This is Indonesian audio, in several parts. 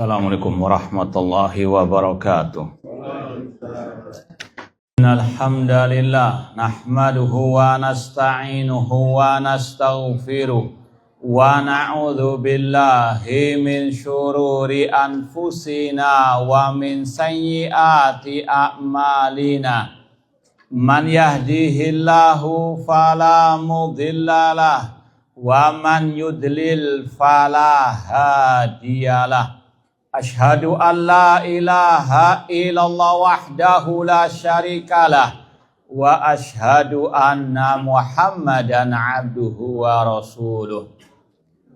Assalamualaikum warahmatullahi wabarakatuh. Innal hamdalillah nahmaduhu wa nasta'inuhu wa nastaghfiruh wa na'udzu billahi min syururi anfusina wa min sayyiati a'malina. Man yahdihillahu fala mudhillalah wa man yudlil fala hadiyalah. Ashhadu an la ilaha illallah wahdahu la syarikalah wa ashhadu anna Muhammadan abduhu wa rasuluh.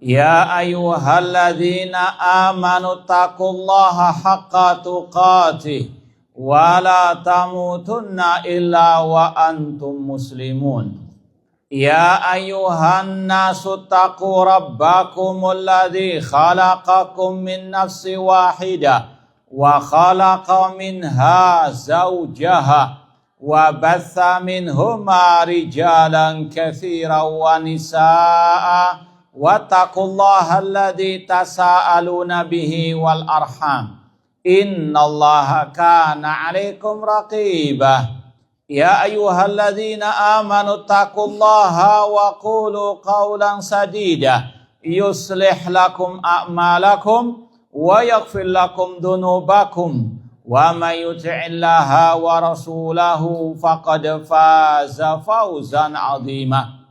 Ya ayyuhalladzina amanu taqullaha haqqa tuqatih wa la tamutunna illa wa antum muslimun. Ya ayyuhan nasu taqu rabbakumul ladzi khalaqakum min nafsin wahidah wa khalaqa minha zawjaha wa batha minhuma rijalan katsiran wa nisaa wattaqullaha alladzi tasaaluna bihi wal arham innallaha kana 'alaikum raqibah. Ya ayyuhalladzina amanu taqullaha wa qulu qawlan sadida yuslih lakum a'malakum wa yaghfir lakum dhunubakum wa may yuti'illaha wa rasulahu faqad faza fawzan 'azima.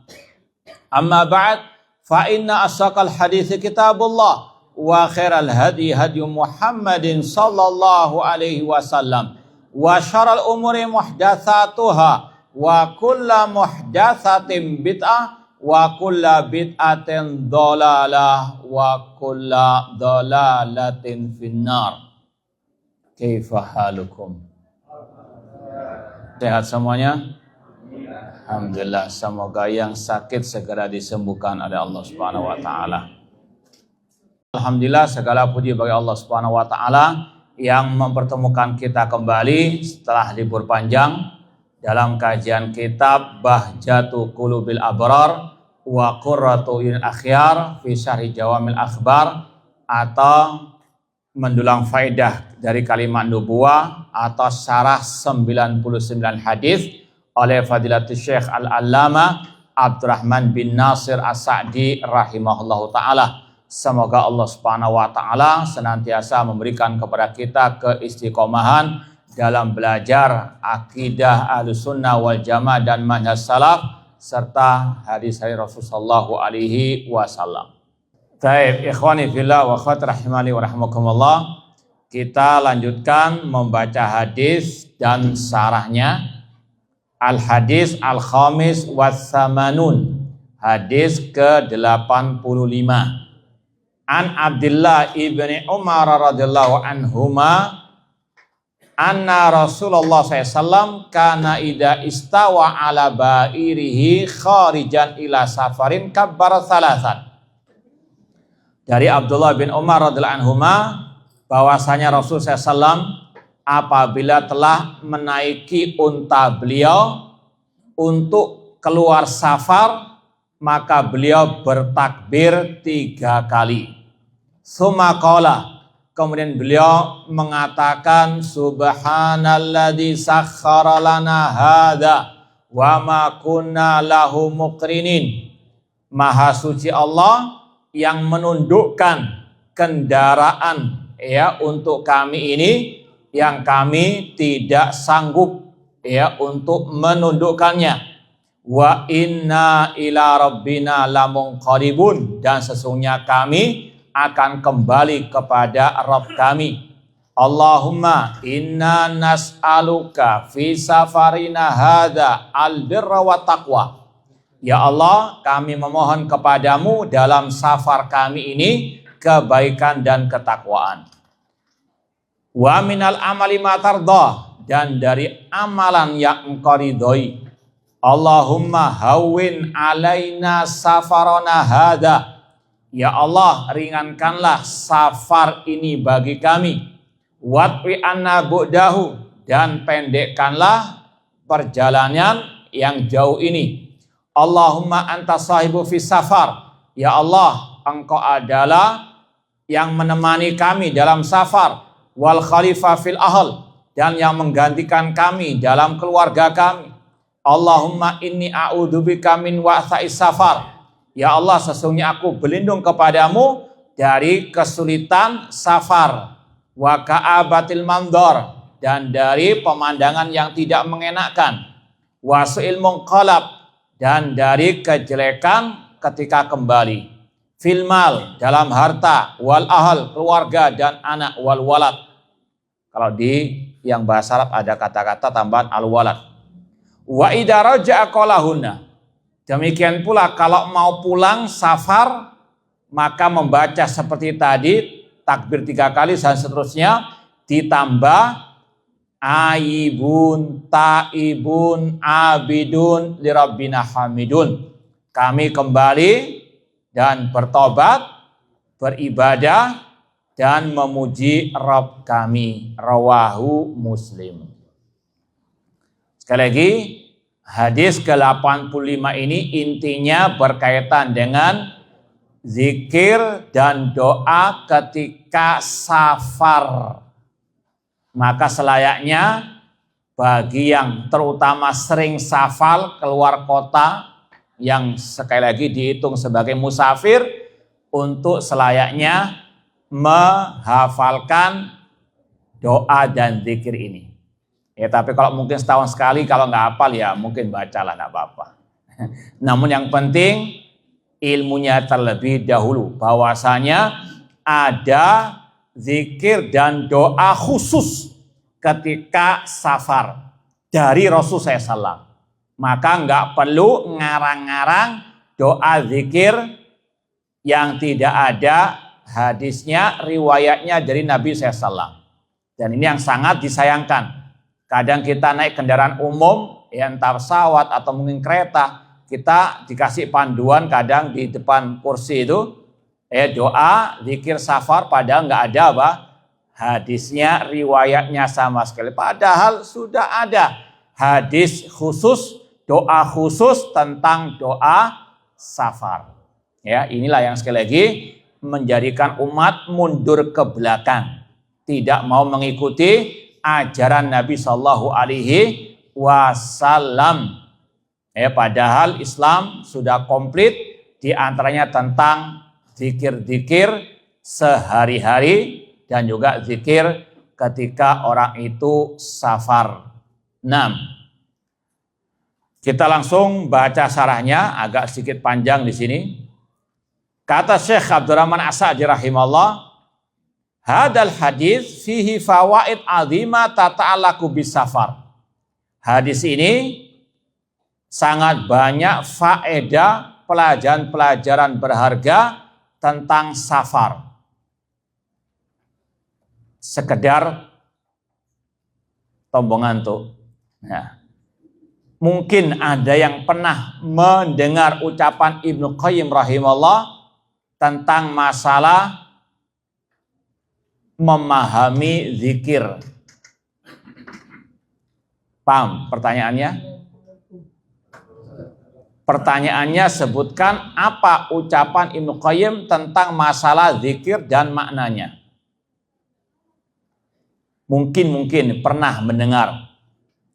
Amma ba'd, fa inna asaqal hadithi kitabullah wa khairal hadi hadi Muhammadin sallallahu alaihi wasallam wa syarrul umuri muhdatsatuha wa kullu muhdatsatin bid'ah wa kullu bid'atin dhalalah wa kullu dhalalatin finnar. Kaifa halukum? Sehat semuanya? Alhamdulillah, semoga yang sakit segera disembuhkan oleh Allah Subhanahu wa taala. Alhamdulillah, segala puji bagi Allah Subhanahu wa taala yang mempertemukan kita kembali setelah libur panjang dalam kajian kitab Bahjatu Qulubil Abrar wa Qurratu Yunil Akhyar fi Syarhi Jawamil Akhbar, atau mendulang faedah dari kalimat nubuwah atau syarah 99 hadis oleh Fadilatul Syekh Al-Allamah Abdurrahman bin Nasir As-Sa'di rahimahullahu ta'ala. Semoga Allah Subhanahu wa taala senantiasa memberikan kepada kita keistiqomahan dalam belajar akidah Ahlussunnah wal Jamaah dan manhaj salaf serta hadis-hadis Rasulullah sallallahu alaihi wasallam. Baik, ikhwani fillah wa akhwati rahimani wa rahmakumullah. Kita lanjutkan membaca hadis dan syarahnya. Al-hadis al-khamis was-samanun. Hadis ke-85. An Abdullah ibni Umar radhiyallahu anhuma anna Rasulullah SAW kana idza istawa ala ba'irihi kharijan ila safarin kabbara salasan. Dari Abdullah bin Umar radhiyallahu anhuma bahwasanya Rasul SAW apabila telah menaiki unta beliau untuk keluar safar, maka beliau bertakbir 3 kali. Summa qala, kemudian beliau mengatakan subhanalladzi sakhkhara lana hadza wa ma kunna lahu muqrinin. Maha suci Allah yang menundukkan kendaraan untuk kami ini, yang kami tidak sanggup untuk menundukkannya. Wa inna ila rabbina lamunqalibun, dan sesungguhnya kami akan kembali kepada Rabb kami. Allahumma inna nas'aluka fi safarina hadza albirra wa taqwa. Ya Allah, kami memohon kepadamu dalam safar kami ini kebaikan dan ketakwaan. Wa minal amali ma tardah, dan dari amalan yang engkau ridhoi. Allahumma hawwin alaina safarana hadza. Ya Allah, ringankanlah safar ini bagi kami. Watwi anna bu'dahu, dan pendekkanlah perjalanan yang jauh ini. Allahumma anta sahibu fi safar. Ya Allah, engkau adalah yang menemani kami dalam safar, wal khalifah fil ahl, dan yang menggantikan kami dalam keluarga kami. Allahumma inni a'udzubika min wa'tha'is safar. Ya Allah, sesungguhnya aku berlindung kepadamu dari kesulitan safar, wa ka'abatil mandor, dan dari pemandangan yang tidak mengenakkan, wa su'il munqalab, dan dari kejelekan ketika kembali, fil mal, dalam harta, wal ahl, keluarga dan anak, wal walad. Kalau di yang bahasa Arab ada kata-kata tambahan al walad. Wa idza raja'a qalahunna. Demikian pula kalau mau pulang safar, maka membaca seperti tadi, takbir 3 kali dan seterusnya, ditambah aibun, taibun, abidun, lirabbina hamidun. Kami kembali dan bertobat, beribadah, dan memuji Rabb kami. Rawahu Muslim. Sekali lagi, hadis ke-85 ini intinya berkaitan dengan zikir dan doa ketika safar. Maka selayaknya bagi yang terutama sering safar keluar kota, yang sekali lagi dihitung sebagai musafir, untuk selayaknya menghafalkan doa dan zikir ini. Ya, tapi kalau mungkin setahun sekali, kalau nggak hafal ya mungkin bacalah, nggak apa-apa. Namun yang penting ilmunya terlebih dahulu, bahwasanya ada zikir dan doa khusus ketika safar dari Rasulullah SAW. Maka nggak perlu ngarang-ngarang doa zikir yang tidak ada hadisnya, riwayatnya dari Nabi SAW. Dan ini yang sangat disayangkan. Kadang kita naik kendaraan umum, ya entah pesawat atau mungkin kereta, kita dikasih panduan kadang di depan kursi itu, doa, zikir safar, padahal nggak ada apa hadisnya, riwayatnya sama sekali. Padahal sudah ada hadis khusus, doa khusus tentang doa safar. Ya, inilah yang sekali lagi menjadikan umat mundur ke belakang, tidak mau mengikuti ajaran Nabi Shallallahu Alaihi Wasallam. Padahal Islam sudah komplit, diantaranya tentang zikir-zikir sehari-hari dan juga zikir ketika orang itu safar. 6. Kita langsung baca syarahnya, agak sedikit panjang di sini. Kata Syekh Abdurrahman As-Sa'di rahimahullah, hadal hadis fihi fawaid azimah tata'allaqu bis safar. Hadis ini sangat banyak faedah, pelajaran-pelajaran berharga tentang safar. Sekedar tombongan tuh. Nah, mungkin ada yang pernah mendengar ucapan Ibnu Qayyim rahimahullah tentang masalah memahami zikir. Paham pertanyaannya? Pertanyaannya sebutkan apa ucapan Ibnu Qayyim tentang masalah zikir dan maknanya. Mungkin pernah mendengar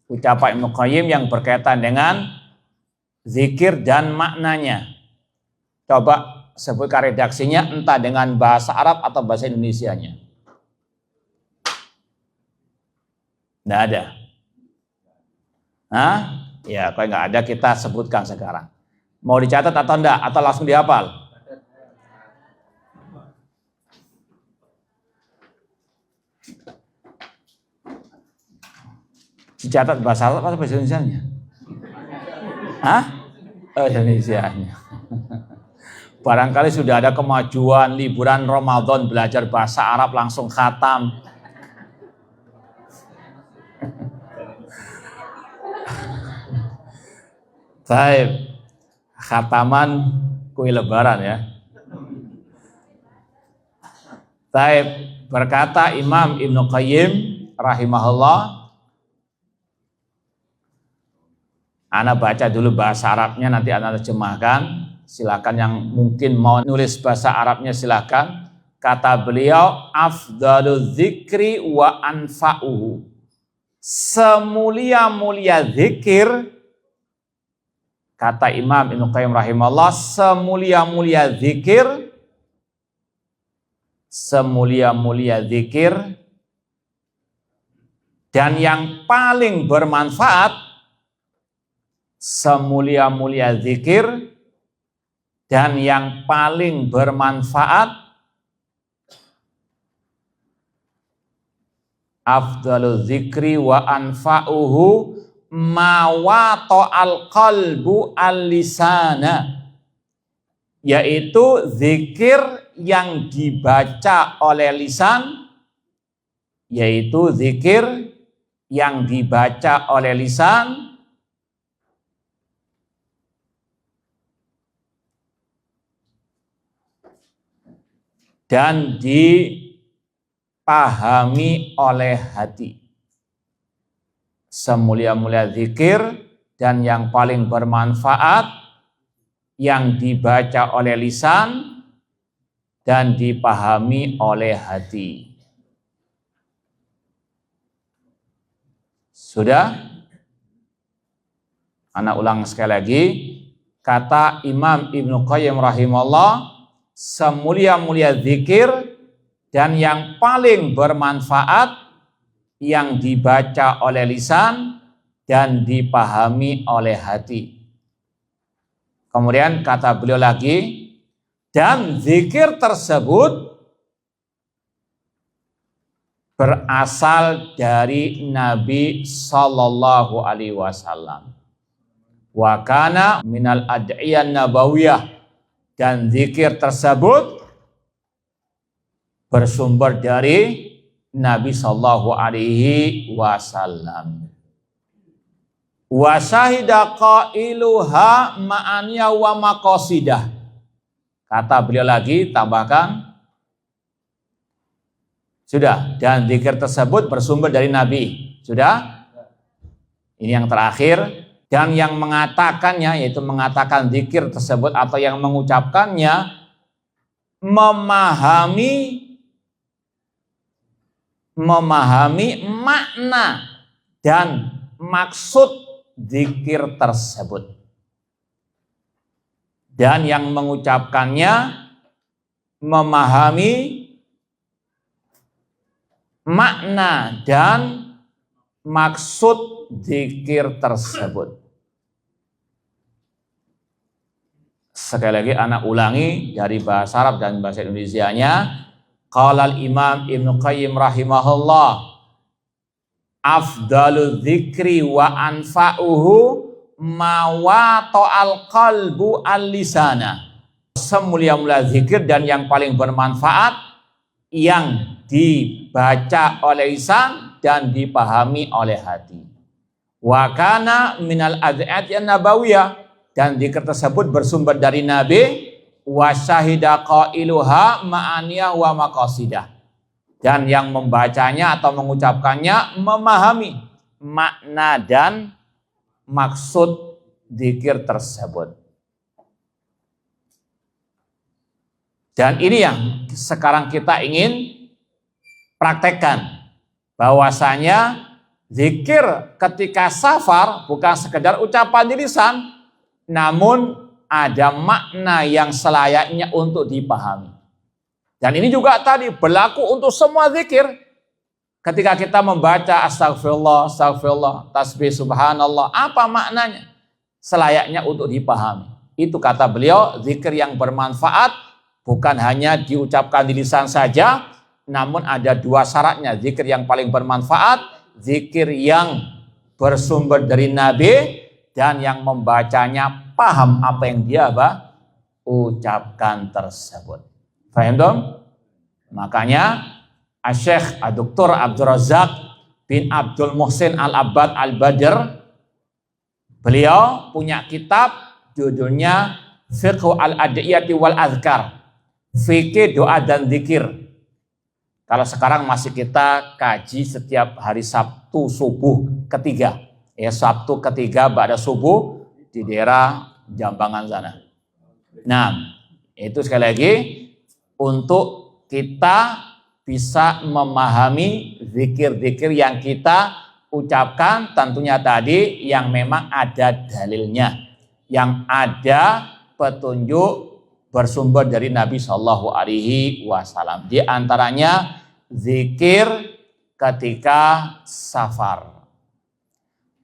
ucapan Ibnu Qayyim yang berkaitan dengan zikir dan maknanya. Coba sebutkan redaksinya, entah dengan bahasa Arab atau bahasa Indonesianya. Nggak ada. Hah? Ya, kalau nggak ada kita sebutkan sekarang. Mau dicatat atau enggak? Atau langsung dihafal? Dicatat bahasa Arab atau bahasa Indonesianya? Hah? Indonesianya. Barangkali sudah ada kemajuan liburan Ramadan belajar bahasa Arab langsung khatam. Baik, khataman kue lebaran ya. Baik, berkata Imam Ibnu Qayyim rahimahullah. Ana baca dulu bahasa Arabnya, nanti ana terjemahkan. Silakan yang mungkin mau nulis bahasa Arabnya silakan. Kata beliau, afdalu dzikri wa anfa'uhu. Semulia-mulia zikir, kata Imam Ibnu Qayyim rahimahullah, semulia-mulia zikir dan yang paling bermanfaat, semulia-mulia zikir dan yang paling bermanfaat, afdalu dzikri wa anfa'uhu ma wata'al qalbu al-lisana, yaitu zikir yang dibaca oleh lisan, yaitu zikir yang dibaca oleh lisan dan dipahami oleh hati. Semulia-mulia zikir dan yang paling bermanfaat yang dibaca oleh lisan dan dipahami oleh hati. Sudah? Anak ulang sekali lagi. Kata Imam Ibnu Qayyim rahimahullah, semulia-mulia zikir dan yang paling bermanfaat yang dibaca oleh lisan dan dipahami oleh hati. Kemudian kata beliau lagi, dan zikir tersebut berasal dari Nabi Sallallahu Alaihi Wasallam. Wa kana minal ad'iyan nabawiyah, dan zikir tersebut bersumber dari Nabi Sallallahu Alaihi Wasallam. Wa syahida qailuha ma'aniya wa maqasidah. Kata beliau lagi, tambahkan, sudah, dan zikir tersebut bersumber dari Nabi. Sudah? Ini yang terakhir. Dan yang mengatakannya, yaitu mengatakan zikir tersebut atau yang mengucapkannya, memahami makna dan maksud zikir tersebut. Dan yang mengucapkannya memahami makna dan maksud zikir tersebut. Sekali lagi anak ulangi dari bahasa Arab dan bahasa Indonesianya. Qala al-Imam Ibnu Qayyim rahimahullah, afdalu dzikri wa anfa'uhu ma wata'al qalbu al-lisana. Semulia-mulia zikir dan yang paling bermanfaat yang dibaca oleh lisan dan dipahami oleh hati. Wa kana minal ad'iyah nabawiyah, dan zikir tersebut bersumber dari Nabi. Wa syahida qailuha ma'aniyah wa maqasidah, dan yang membacanya atau mengucapkannya memahami makna dan maksud zikir tersebut. Dan ini yang sekarang kita ingin praktekkan, bahwasanya zikir ketika safar bukan sekedar ucapan di lisan, namun ada makna yang selayaknya untuk dipahami. Dan ini juga tadi berlaku untuk semua zikir. Ketika kita membaca astagfirullah, astagfirullah, tasbih, subhanallah, apa maknanya? Selayaknya untuk dipahami. Itu kata beliau, zikir yang bermanfaat bukan hanya diucapkan di lisan saja, namun ada dua syaratnya. Zikir yang paling bermanfaat, zikir yang bersumber dari Nabi, dan yang membacanya paham apa yang dia ucapkan tersebut. Faham dong? Makanya Syekh Dr. Abdul Razak bin Abdul Muhsin Al-Abbad Al-Badr, beliau punya kitab judulnya Fiqhu Al-Adiyati Wal Azkar, fikih doa dan zikir. Kalau sekarang masih kita kaji setiap hari Sabtu subuh ketiga. Ya, Sabtu ketiga pada subuh di daerah Jambangan sana. Nah, itu sekali lagi untuk kita bisa memahami zikir-zikir yang kita ucapkan, tentunya tadi yang memang ada dalilnya, yang ada petunjuk bersumber dari Nabi Shallallahu Alaihi Wasallam. Di antaranya zikir ketika safar.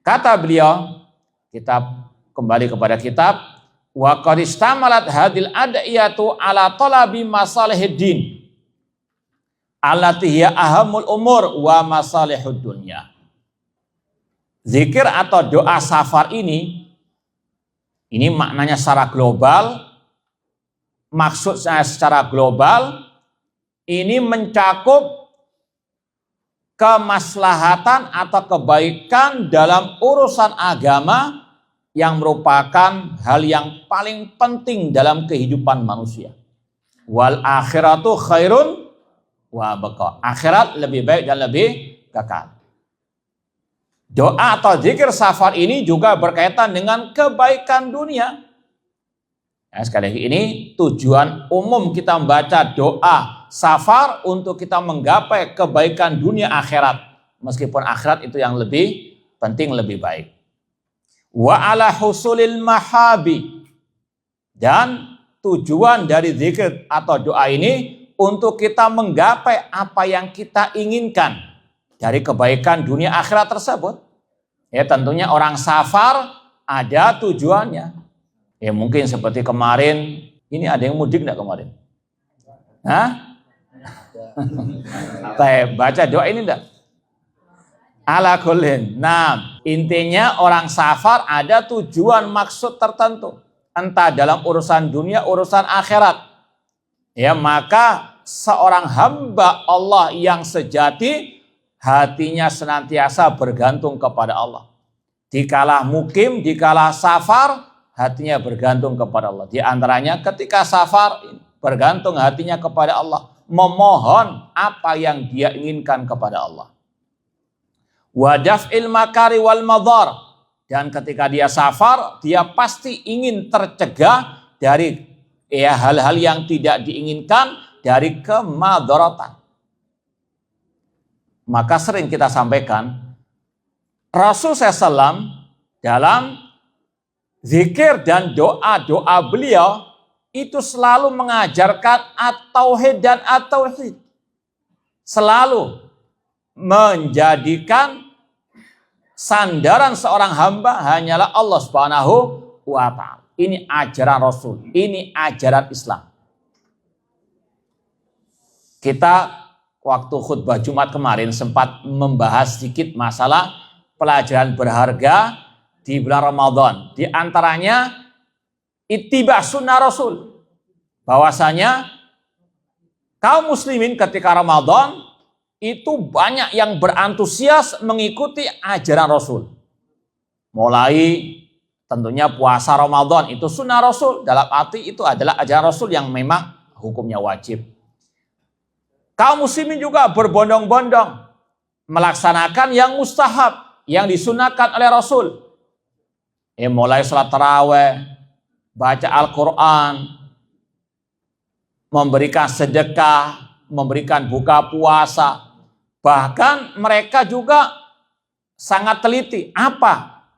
Kata beliau, kita kembali kepada kitab, wa qad istamalat hadil ad'iyatu ala talabi masalihiddin allati hiya ahamul umur wa masalihud dunya. Zikir atau doa safar ini maknanya secara global, maksudnya secara global, ini mencakup kemaslahatan atau kebaikan dalam urusan agama yang merupakan hal yang paling penting dalam kehidupan manusia. Wal akhiratu khairun wa baqa. Akhirat lebih baik dan lebih kekal. Doa atau zikir safar ini juga berkaitan dengan kebaikan dunia. Ya, sekali lagi ini tujuan umum kita membaca doa safar untuk kita menggapai kebaikan dunia akhirat. Meskipun akhirat itu yang lebih penting, lebih baik. Wa ala husulil mahabi. Dan tujuan dari zikir atau doa ini untuk kita menggapai apa yang kita inginkan dari kebaikan dunia akhirat tersebut. Ya, tentunya orang safar ada tujuannya. Ya mungkin seperti kemarin, ini ada yang mudik enggak kemarin? Hah? Baca doa ini enggak? Ala kullin. Nah, intinya orang safar ada tujuan maksud tertentu. Entah dalam urusan dunia, urusan akhirat. Ya, maka seorang hamba Allah yang sejati, hatinya senantiasa bergantung kepada Allah. Dikala mukim, dikala safar, hatinya bergantung kepada Allah. Di antaranya ketika safar, bergantung hatinya kepada Allah. Memohon apa yang dia inginkan kepada Allah. Wadaf'il makari wal madhar. Dan ketika dia safar, dia pasti ingin tercegah dari hal-hal yang tidak diinginkan, dari kemadharatan. Maka sering kita sampaikan, Rasul SAW dalam zikir dan doa-doa beliau itu selalu mengajarkan at-tauhid dan at-tauhid. Selalu menjadikan sandaran seorang hamba hanyalah Allah Subhanahu wa ta'ala. Ini ajaran Rasul, ini ajaran Islam. Kita waktu khutbah Jumat kemarin sempat membahas sedikit masalah pelajaran berharga di bulan Ramadan. Di antaranya ittiba sunnah Rasul. Bahwasanya kaum muslimin ketika Ramadan itu banyak yang berantusias mengikuti ajaran Rasul. Mulai tentunya puasa Ramadan itu sunnah Rasul. Dalam arti itu adalah ajaran Rasul yang memang hukumnya wajib. Kaum muslimin juga berbondong-bondong melaksanakan yang mustahab, yang disunahkan oleh Rasul. Mulai sholat tarawih, baca Al-Quran, memberikan sedekah, memberikan buka puasa. Bahkan mereka juga sangat teliti. Apa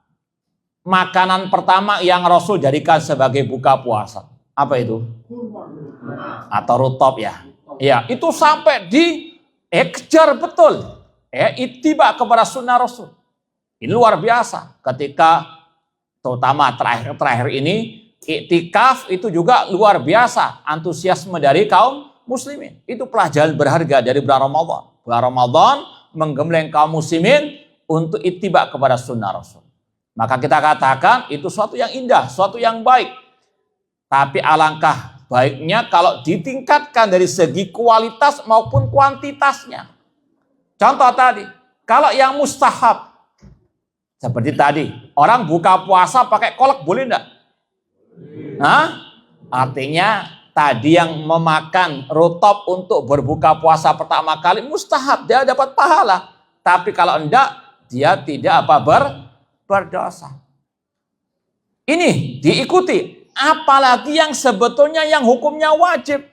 makanan pertama yang Rasul jadikan sebagai buka puasa? Apa itu? Atau rutop ya. Ya, itu sampai dikejar betul. Ittiba kepada sunnah Rasul. Ini luar biasa. Ketika terutama terakhir ini iktikaf itu juga luar biasa antusiasme dari kaum muslimin. Itu pelajaran berharga dari bulan Ramadan. Bulan Ramadan menggembleng kaum muslimin untuk ittiba kepada sunnah Rasul. Maka kita katakan itu suatu yang indah, suatu yang baik. Tapi alangkah baiknya kalau ditingkatkan dari segi kualitas maupun kuantitasnya. Contoh tadi, kalau yang mustahab, seperti tadi, orang buka puasa pakai kolak boleh enggak? Artinya tadi yang memakan rutop untuk berbuka puasa pertama kali mustahab, dia dapat pahala. Tapi kalau enggak, dia tidak berdosa. Ini diikuti. Apalagi yang sebetulnya yang hukumnya wajib.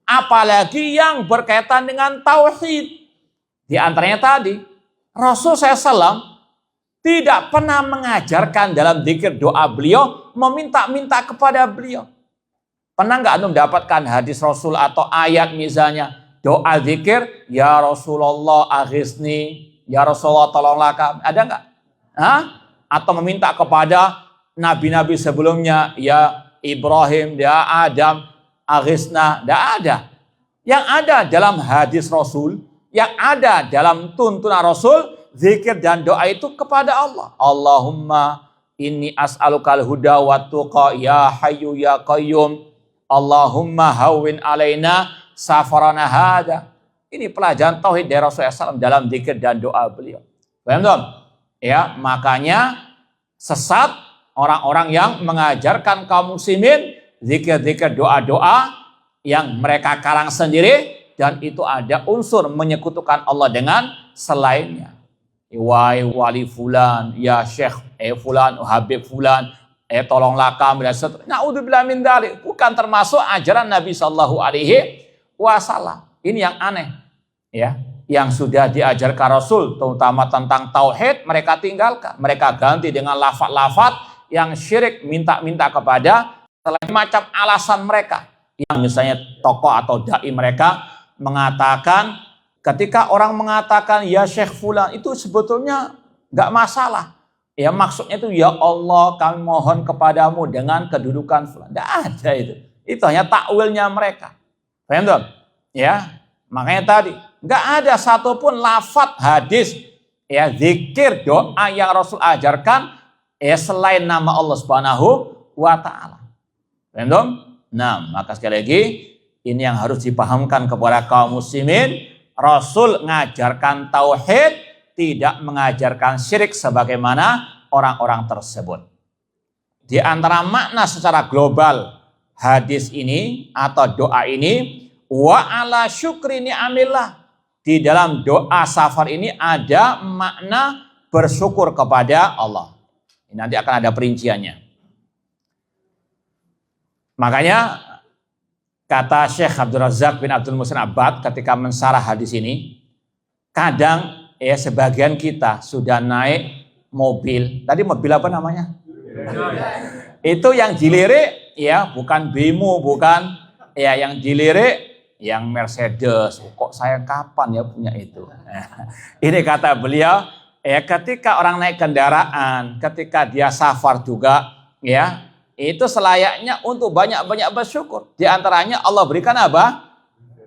apalagi yang berkaitan dengan tauhid. Di antaranya tadi, Rasul SAW tidak pernah mengajarkan dalam zikir doa beliau, meminta-minta kepada beliau. Pernah nggak Anda mendapatkan hadis Rasul atau ayat misalnya, doa zikir, ya Rasulullah aghisni, ya Rasulullah tolonglah kami. Ada nggak? Hah? Atau meminta kepada nabi-nabi sebelumnya, ya Ibrahim, ya Adam, aghisna. Tidak ada. Yang ada dalam hadis Rasul, yang ada dalam tuntunan Rasul, zikir dan doa itu kepada Allah. Allahumma inni as'alukal huda wa tuqa ya hayyu ya qayyum. Allahumma hawwin alaina safarana hada. Ini pelajaran tauhid dari Rasulullah SAW dalam zikir dan doa beliau. Paham belum? Ya, makanya sesat orang-orang yang mengajarkan kaum muslimin zikir-zikir doa-doa yang mereka karang sendiri dan itu ada unsur menyekutukan Allah dengan selainnya. Wali fulan, ya syekh fulan, habib fulan, tolonglah kami dan seterusnya. Naudzubillah min dzalik. Bukan termasuk ajaran Nabi sallallahu alaihi wasallam. Ini yang aneh, ya. Yang sudah diajarkan Rasul, terutama tentang tauhid, mereka tinggalkan. Mereka ganti dengan lafaz-lafaz yang syirik, minta-minta kepada selain macam alasan mereka. Yang misalnya tokoh atau dai mereka mengatakan, ketika orang mengatakan ya Syekh Fulan itu sebetulnya nggak masalah. Ya maksudnya itu ya Allah kami mohon kepadamu dengan kedudukan Fulan. Nggak ada itu. Itu hanya takwilnya mereka. Paham? Ya, makanya tadi nggak ada satupun lafaz hadis ya zikir doa yang Rasul ajarkan ya selain nama Allah Subhanahu wa taala. Paham? Nah, maka sekali lagi ini yang harus dipahamkan kepada kaum muslimin. Rasul mengajarkan tauhid, tidak mengajarkan syirik sebagaimana orang-orang tersebut. Di antara makna secara global hadis ini atau doa ini, wa ala syukri ni'amillah. Di dalam doa safar ini ada makna bersyukur kepada Allah. Ini nanti akan ada perinciannya. Makanya kata Syekh Abdul Razak bin Abdul Muhsin Abbad ketika mensarah hadis ini, kadang ya sebagian kita sudah naik mobil, tadi mobil apa namanya? Itu yang dilirik ya bukan Bemo, bukan ya yang dilirik yang Mercedes. Kok saya kapan ya punya itu? Ini kata beliau, ya ketika orang naik kendaraan, ketika dia safar juga ya, itu selayaknya untuk banyak-banyak bersyukur. Di antaranya Allah berikan apa?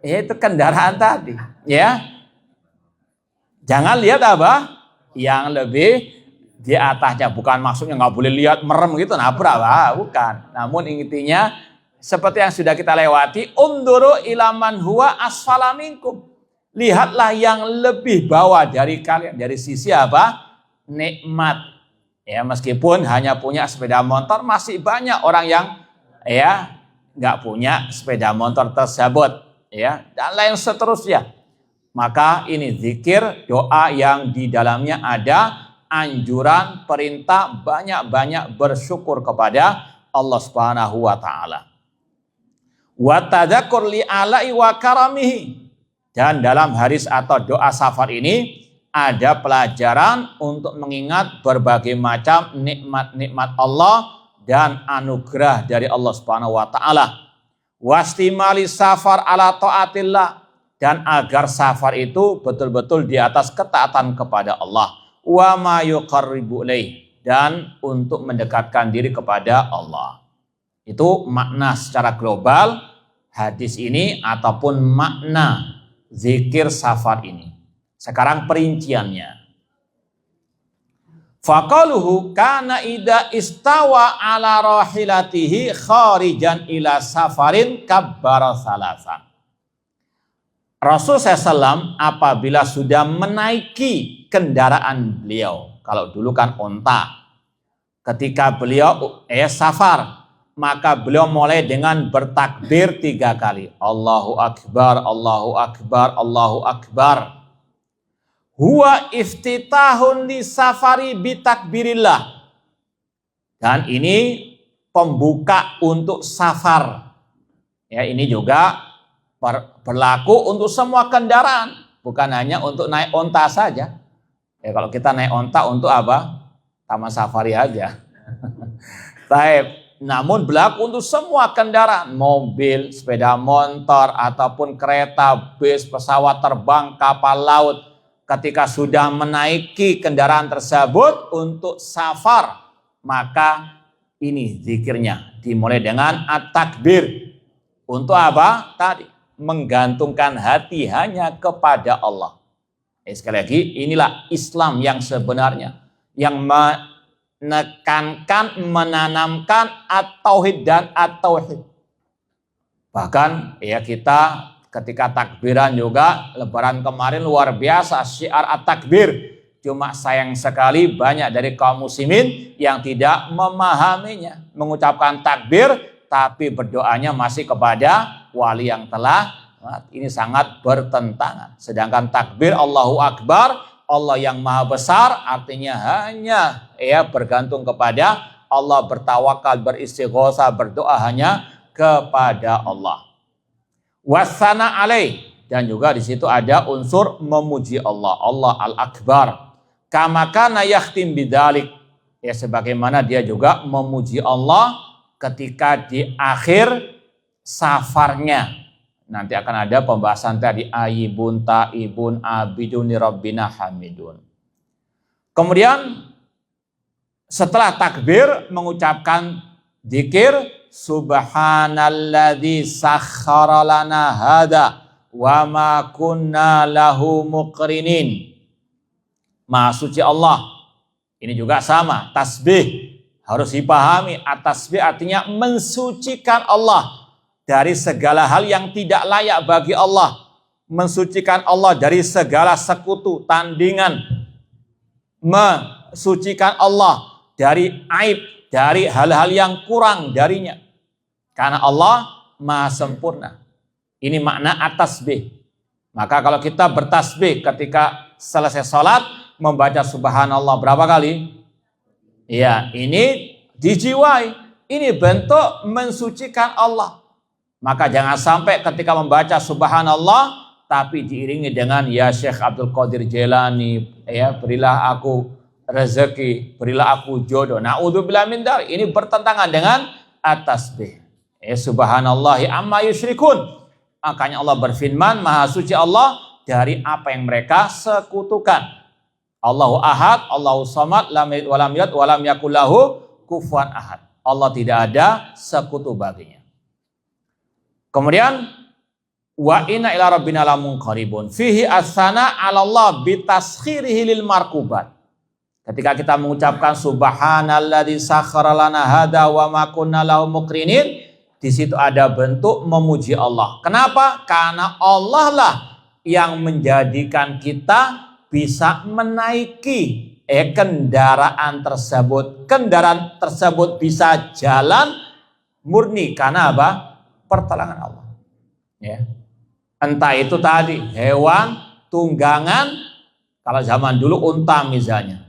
Yaitu kendaraan tadi. Ya, jangan lihat apa? Yang lebih di atasnya. Bukan maksudnya nggak boleh lihat merem gitu, nabrak, bukan. Namun intinya seperti yang sudah kita lewati, unduru ilaman huwa asfala minkum. Lihatlah yang lebih bawah dari kalian, dari sisi apa? Nikmat. Ya, meskipun hanya punya sepeda motor, masih banyak orang yang ya nggak punya sepeda motor tersebut, ya, dan lain seterusnya. Maka ini zikir doa yang di dalamnya ada anjuran, perintah banyak-banyak bersyukur kepada Allah Subhanahu wa taala. Wa tadzakur li ala'i wa karamihi. Dan dalam hadis atau doa safar ini ada pelajaran untuk mengingat berbagai macam nikmat-nikmat Allah dan anugerah dari Allah Subhanahu wa taala. Wastimali safar ala taatillah, dan agar safar itu betul-betul di atas ketaatan kepada Allah. Wa ma yuqarribu ilaih, dan untuk mendekatkan diri kepada Allah. Itu makna secara global hadis ini ataupun makna zikir safar ini. Sekarang perinciannya. Faqaluhu kana ida istawa ala rahilatihi kharijan ila safarin kabbara salasan. Rasul SAW apabila sudah menaiki kendaraan beliau, kalau dulu kan onta, ketika beliau safar, maka beliau mulai dengan bertakbir 3 kali. Allahu Akbar, Allahu Akbar, Allahu Akbar. Huwa iftitahun li safari bitakbirillah. Dan ini pembuka untuk safar. Ya, ini juga berlaku untuk semua kendaraan, bukan hanya untuk naik onta saja. Ya kalau kita naik onta untuk apa? Taman safari aja. Namun berlaku untuk semua kendaraan, mobil, sepeda motor, ataupun kereta, bis, pesawat terbang, kapal laut. Ketika sudah menaiki kendaraan tersebut untuk safar, maka ini zikirnya dimulai dengan at-takbir. Untuk apa? Tadi menggantungkan hati hanya kepada Allah. Sekali lagi, inilah Islam yang sebenarnya, yang menekankan, menanamkan at-tauhid dan at-tauhid. Bahkan ya kita ketika takbiran juga lebaran kemarin luar biasa syiar at-takbir. Cuma sayang sekali banyak dari kaum muslimin yang tidak memahaminya, mengucapkan takbir tapi berdoanya masih kepada wali yang telah mati. Ini sangat bertentangan. Sedangkan takbir Allahu Akbar, Allah yang maha besar, artinya hanya ya bergantung kepada Allah, bertawakal, beristighosa, berdoa hanya kepada Allah. Wasana alaih, dan juga di situ ada unsur memuji Allah, Allah Al-Akbar. Kama kana yakhtim bidzalik, ya sebagaimana dia juga memuji Allah ketika di akhir safarnya. Nanti akan ada pembahasan tadi ayibun, taibun, abidun, rabbina hamidun. Kemudian setelah takbir mengucapkan zikir subhanalladzi sakhkhara lana hada wa ma kunna lahu muqrinin. Maha suci Allah. Ini juga sama, tasbih harus dipahami. At-tasbih artinya mensucikan Allah dari segala hal yang tidak layak bagi Allah. Mensucikan Allah dari segala sekutu, tandingan. Mensucikan Allah dari aib, dari hal-hal yang kurang darinya. Karena Allah maha sempurna. Ini makna at-tasbih. Maka kalau kita bertasbih ketika selesai sholat, membaca subhanallah berapa kali? Ya, ini dijiwai. Ini bentuk mensucikan Allah. Maka jangan sampai ketika membaca subhanallah tapi diiringi dengan ya Syekh Abdul Qadir Jailani, ya berilah aku rezeki, berilah aku jodoh. Na'udzubillah min dzalik. Ini bertentangan dengan at-tasbih. Subhanallahi amma yusyrikun. Makanya Allah berfirman, maha suci Allah dari apa yang mereka sekutukan. Allahu ahad, Allahu samad, lam yalid walam yulad walam yakul lahu kufuwan ahad. Allah tidak ada sekutu baginya. Kemudian wa inna ila rabbina lamunqalibun fihi asana 'ala Allah bitaskhirihi lil markubat. Ketika kita mengucapkan subhanalladzi sakhkhara lana hada wa ma kunna lahu muqrinin, di situ ada bentuk memuji Allah. Kenapa? Karena Allah lah yang menjadikan kita bisa menaiki kendaraan tersebut. Kendaraan tersebut bisa jalan murni karena apa? Pertolongan Allah. Ya. Entah itu tadi hewan, tunggangan, kalau zaman dulu unta misalnya.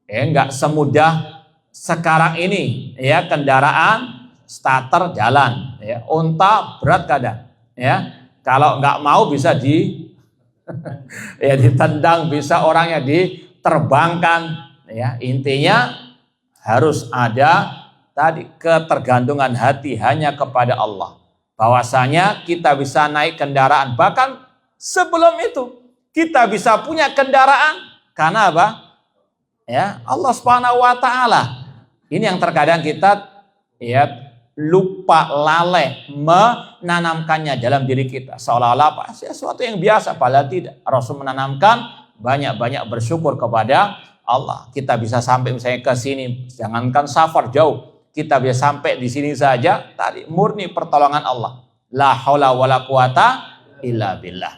Enggak semudah sekarang ini ya, kendaraan starter jalan ya. Unta berat kadang ya. Kalau enggak mau bisa ya ditendang, bisa orangnya diterbangkan ya. Intinya harus ada tadi ketergantungan hati hanya kepada Allah. Bahwasanya kita bisa naik kendaraan, bahkan sebelum itu kita bisa punya kendaraan karena apa? Ya, Allah Subhanahu wa taala. Ini yang terkadang kita ya lupa, lalai menanamkannya dalam diri kita. Seolah-olah apa? Sesuatu yang biasa, padahal tidak. Rasul menanamkan banyak-banyak bersyukur kepada Allah. Kita bisa sampai misalnya ke sini, jangankan safar jauh. Kita bisa sampai di sini saja, tadi murni pertolongan Allah. La haula wala quwata illa billah.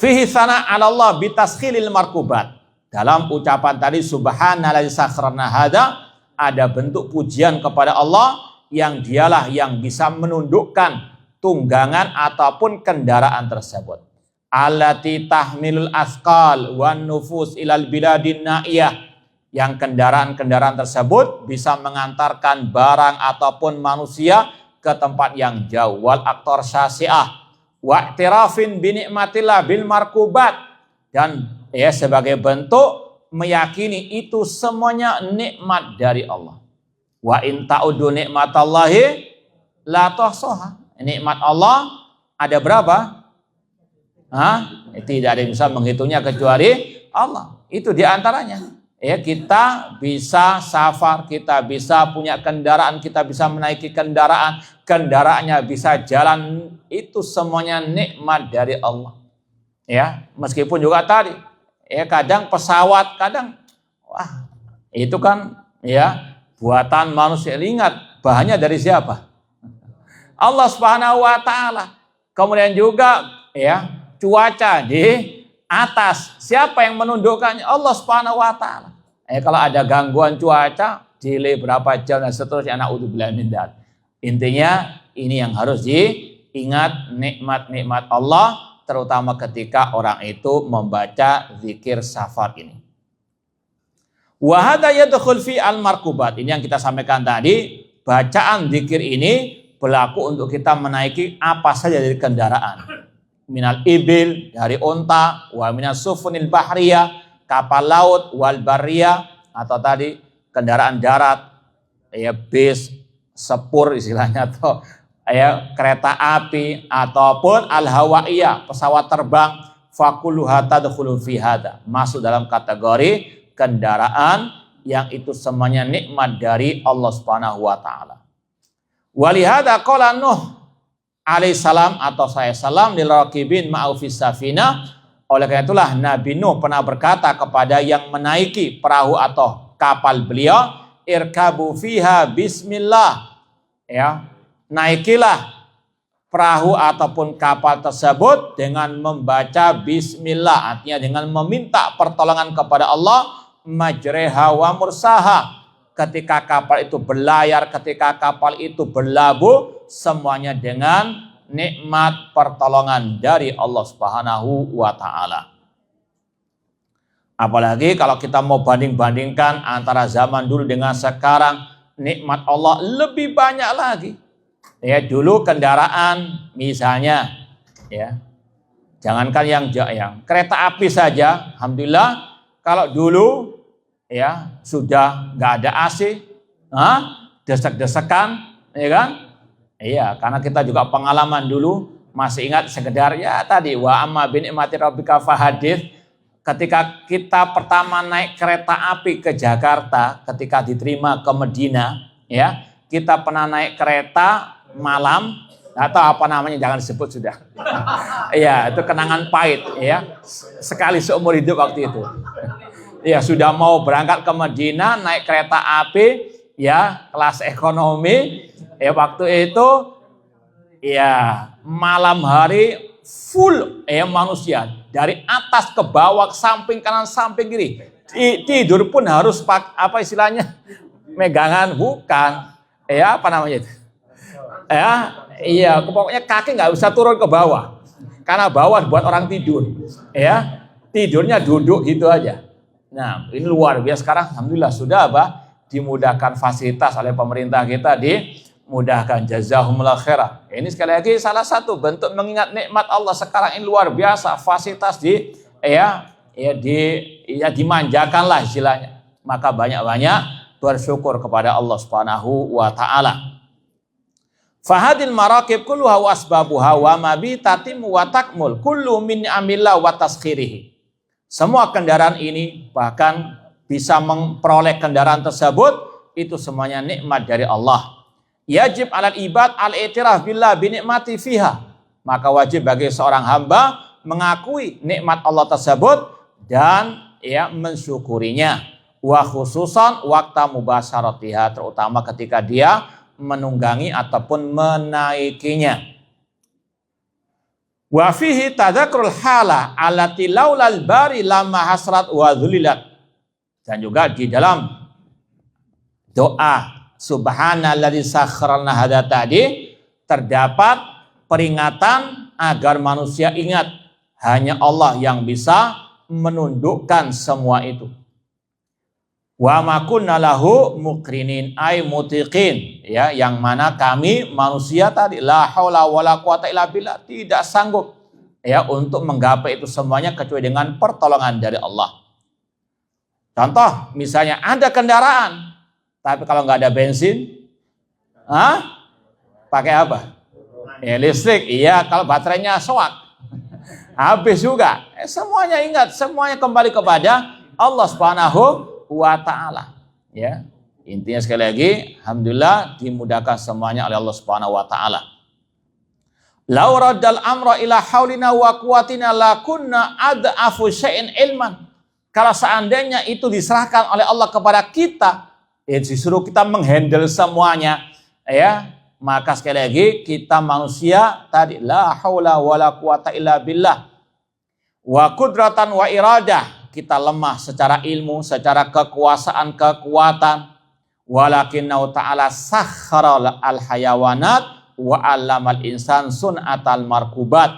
Fihi sana 'ala Allah bitaskhilil markubat. Dalam ucapan tadi subhanalladzi sakhkhara hada, ada bentuk pujian kepada Allah yang dialah yang bisa menundukkan tunggangan ataupun kendaraan tersebut. Allati tahmilul asqal wan nufus ilal biladin na'iyah. Yang kendaraan-kendaraan tersebut bisa mengantarkan barang ataupun manusia ke tempat yang jauh. Wal aktor syasi'ah wa i'tirafin bi nikmatillah bil markubat, dan ya sebagai bentuk meyakini itu semuanya nikmat dari Allah. Wa in ta'udu nikmatallahi la tuhsuha. Nikmat Allah ada berapa? Tidak ada yang bisa menghitungnya kecuali Allah. Itu diantaranya. Ya, kita bisa safar, kita bisa punya kendaraan, kita bisa menaiki kendaraan, kendaraannya bisa jalan, itu semuanya nikmat dari Allah. Ya, meskipun juga tadi, ya kadang pesawat, kadang itu kan ya buatan manusia. Ingat, bahannya dari siapa? Allah Subhanahu wa taala. Kemudian juga ya cuaca di atas, siapa yang menundukkannya? Allah Subhanahu wa taala. Kalau ada gangguan cuaca, delay berapa jam dan seterusnya, naudzubillah min dzalik. Intinya ini yang harus diingat, nikmat-nikmat Allah, terutama ketika orang itu membaca zikir safar ini. Wa hadza yadkhul fi al-markubat. Ini yang kita sampaikan tadi, bacaan zikir ini berlaku untuk kita menaiki apa saja dari kendaraan. Minal ibil, dari unta, wa minas sufunil bahriyah, kapal laut, wal barriyah, atau tadi kendaraan darat, ya bis, sepur istilahnya, atau ya kereta api, ataupun al hawaiyah, pesawat terbang, fakuluha tadkhulu fi hada, masuk dalam kategori kendaraan yang itu semuanya nikmat dari Allah Subhanahu wa taala. Walihada qala Nuh alaihissalam atau saya salam lil raqibin ma'u fis safinah. Oleh karena itulah Nabi Nuh pernah berkata kepada yang menaiki perahu atau kapal beliau, irkabu fiha bismillah. Ya, naikilah perahu ataupun kapal tersebut dengan membaca bismillah, artinya dengan meminta pertolongan kepada Allah, majreha wa mursaha. Ketika kapal itu berlayar, ketika kapal itu berlabuh, semuanya dengan nikmat pertolongan dari Allah Subhanahu wa taala. Apalagi kalau kita mau banding-bandingkan antara zaman dulu dengan sekarang, nikmat Allah lebih banyak lagi. Ya, dulu kendaraan misalnya ya. Jangankan yang kereta api saja, alhamdulillah kalau dulu ya sudah nggak ada AC, desek-desekan, ya kan? Iya, karena kita juga pengalaman dulu, masih ingat sekedar ya tadi, wa amma bi ni'mati rabbika fahadits. Ketika kita pertama naik kereta api ke Jakarta, ketika diterima ke Medina, ya, kita pernah naik kereta malam, atau apa namanya jangan disebut sudah. Iya, itu kenangan pahit, ya. Sekali seumur hidup waktu itu. Ya, sudah mau berangkat ke Medina, naik kereta api, ya, kelas ekonomi. Ya, waktu itu ya malam hari full manusia dari atas ke bawah, samping kanan samping kiri. Tidur pun harus apa istilahnya? Megangan bukan. Ya, apa namanya itu? Ya, iya, pokoknya kaki nggak bisa turun ke bawah. Karena bawah buat orang tidur. Ya, tidurnya duduk gitu aja. Nah, ini luar biasa sekarang alhamdulillah sudah dimudahkan fasilitas oleh pemerintah kita mudahkan, jazahumullah khairah. Ini sekali lagi salah satu bentuk mengingat nikmat Allah sekarang ini luar biasa, fasilitas dimanjakanlah istilahnya. Maka banyak-banyak bersyukur kepada Allah Subhanahu wa taala. Fahadil marakib kulluha wa asbabuha wa ma bi tatimu wa takmul kullu min amillah wa taskhirihi. Semua kendaraan ini bahkan bisa memperoleh kendaraan tersebut itu semuanya nikmat dari Allah. Yajib alal ibad al-i'tiraf billah bi ni'mati fiha. Maka wajib bagi seorang hamba mengakui nikmat Allah tersebut dan mensyukurinya. Wa khususan waqta mubasyaratiha, terutama ketika dia menunggangi ataupun menaikinya. Wa fihi tadzakrul hala allati laulal bari lamma hasrat wa dzulilat. Dan juga di dalam doa subhanalladzi sakharana hada tadi terdapat peringatan agar manusia ingat hanya Allah yang bisa menundukkan semua itu. Wa ma kunna lahu muqrinin ay mutiqin, ya, yang mana kami manusia tadi la haula wala quwata illa billah, tidak sanggup ya untuk menggapai itu semuanya kecuali dengan pertolongan dari Allah. Contoh misalnya ada kendaraan tapi kalau nggak ada bensin, pakai apa? Listrik. Iya, kalau baterainya soak habis juga. Semuanya ingat, semuanya kembali kepada Allah Subhanahu wa taala, ya. Intinya sekali lagi, alhamdulillah dimudahkan semuanya oleh Allah Subhanahu wa taala. Lau raddal amra ila haulina wa quwwatina lakunna ad'afu syai'in ilman. Kalau seandainya itu diserahkan oleh Allah kepada kita, disuruh kita menghandle semuanya, ya, maka sekali lagi kita manusia tadi la haula wala quwata illa billah. Wa qudratan wa iradah, kita lemah secara ilmu, secara kekuasaan, kekuatan. Walakinnahu ta'ala sakhara al hayawanat wa 'allamal insan sun'atal markubat.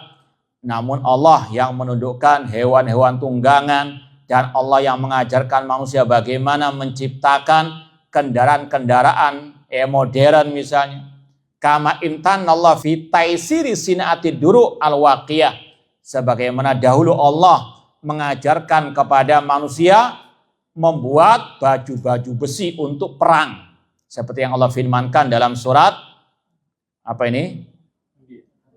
Namun Allah yang menundukkan hewan-hewan tunggangan dan Allah yang mengajarkan manusia bagaimana menciptakan kendaraan-kendaraan modern misalnya. Kama imtanallahu fi taisiri sina'ati duru al-waqiyah. Sebagaimana dahulu Allah mengajarkan kepada manusia membuat baju-baju besi untuk perang. Seperti yang Allah firmankan dalam surat apa ini?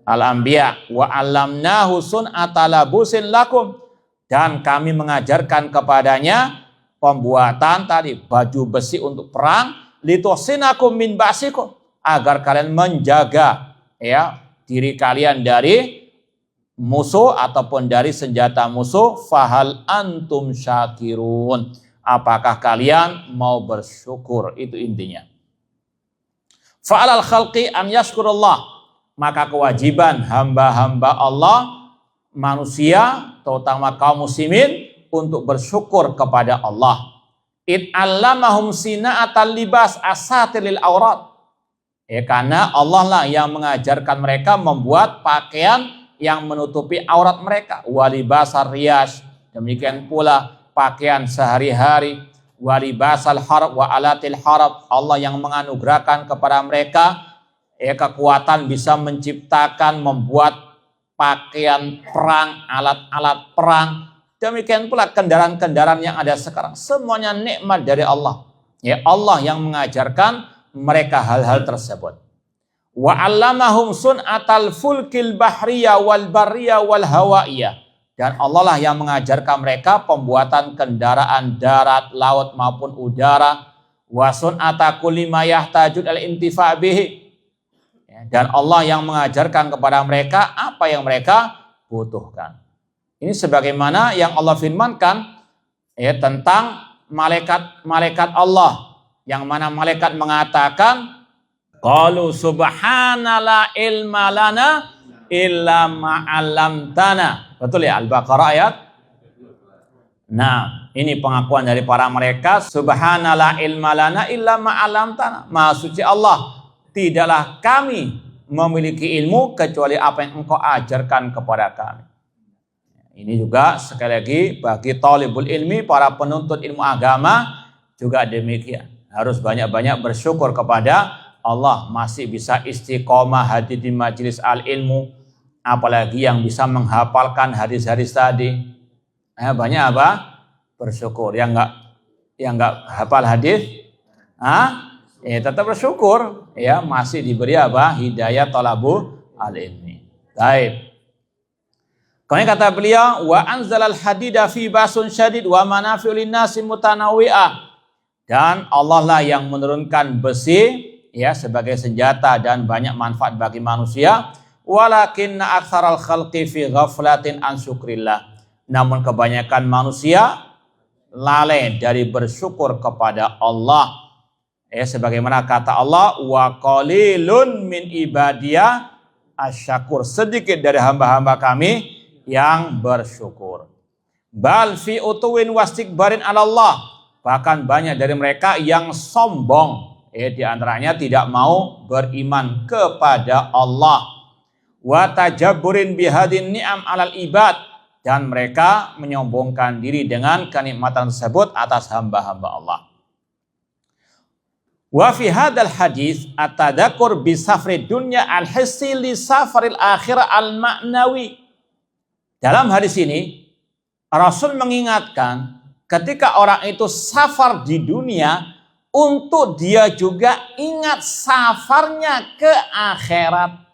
Al-Anbiya. Wa 'allamnahu sun'ata labusin lakum. Dan kami mengajarkan kepadanya pembuatan tadi baju besi untuk perang, litusinakum min ba'sikum, agar kalian menjaga ya diri kalian dari musuh ataupun dari senjata musuh. Fahal antum syakirun, apakah kalian mau bersyukur? Itu intinya. Fa'alal khalqi an yashkurullah, maka kewajiban hamba-hamba Allah manusia terutama kaum muslimin untuk bersyukur kepada Allah. Id allamahum sina'atal libas asatiril aurat. Karena Allah lah yang mengajarkan mereka membuat pakaian yang menutupi aurat mereka. Walibasar riyas, demikian pula pakaian sehari-hari. Walibasal harab wa alatil harab, Allah yang menganugerahkan kepada mereka kekuatan bisa menciptakan, membuat pakaian perang, alat-alat perang. Demikian pula kendaraan-kendaraan yang ada sekarang, semuanya nikmat dari Allah. Ya, Allah yang mengajarkan mereka hal-hal tersebut. Wa 'allamahum sun'atal fulkil bahriyah wal barriyah wal hawaiyah. Dan Allah lah yang mengajarkan mereka pembuatan kendaraan darat, laut maupun udara. Wa sun'ata kulli ma yahtajud al-intifa' bihi. Dan Allah yang mengajarkan kepada mereka apa yang mereka butuhkan. Ini sebagaimana yang Allah firmankan tentang malaikat Allah, yang mana malaikat mengatakan qalu subhana la ilma lana illa ma 'allamtana. Betul ya, Al-Baqarah ayat. Nah, ini pengakuan dari para malaikat, subhana la ilma lana illa ma 'allamtana. Maha suci Allah, tidaklah kami memiliki ilmu kecuali apa yang engkau ajarkan kepada kami. Ini juga sekali lagi bagi talibul ilmi, para penuntut ilmu agama juga demikian. Harus banyak-banyak bersyukur kepada Allah masih bisa istiqomah hadir di majelis al-ilmu, apalagi yang bisa menghafalkan hadis-hadis tadi. Banyak apa? Bersyukur. Yang enggak hafal hadis, tetap bersyukur, ya, masih diberi apa? Hidayah talabu al-ilmi. Baik. Kemudian kata beliau, wa anzalal hadida fi basun syadid wa manafi'u linnasi mutanawwi'ah. Dan Allah lah yang menurunkan besi ya sebagai senjata dan banyak manfaat bagi manusia. Walakinna aktsaral khalqi fi ghaflatin an syukrillah. Namun kebanyakan manusia lalai dari bersyukur kepada Allah. Sebagaimana kata Allah, wa qalilun min ibadiyah asyakur, sedikit dari hamba-hamba kami yang bersyukur. Bal fi utuwin wastikbarin 'ala Allah, bahkan banyak dari mereka yang sombong, di antaranya tidak mau beriman kepada Allah. Wa tajabburin bihadin ni'am 'alal ibad, dan mereka menyombongkan diri dengan kenikmatan tersebut atas hamba-hamba Allah. Wa fi hadzal hadis at-tadzakur bi safri dunya al-hissi li safaril akhirah al-ma'nawi. Dalam hadis ini Rasul mengingatkan ketika orang itu safar di dunia untuk dia juga ingat safarnya ke akhirat.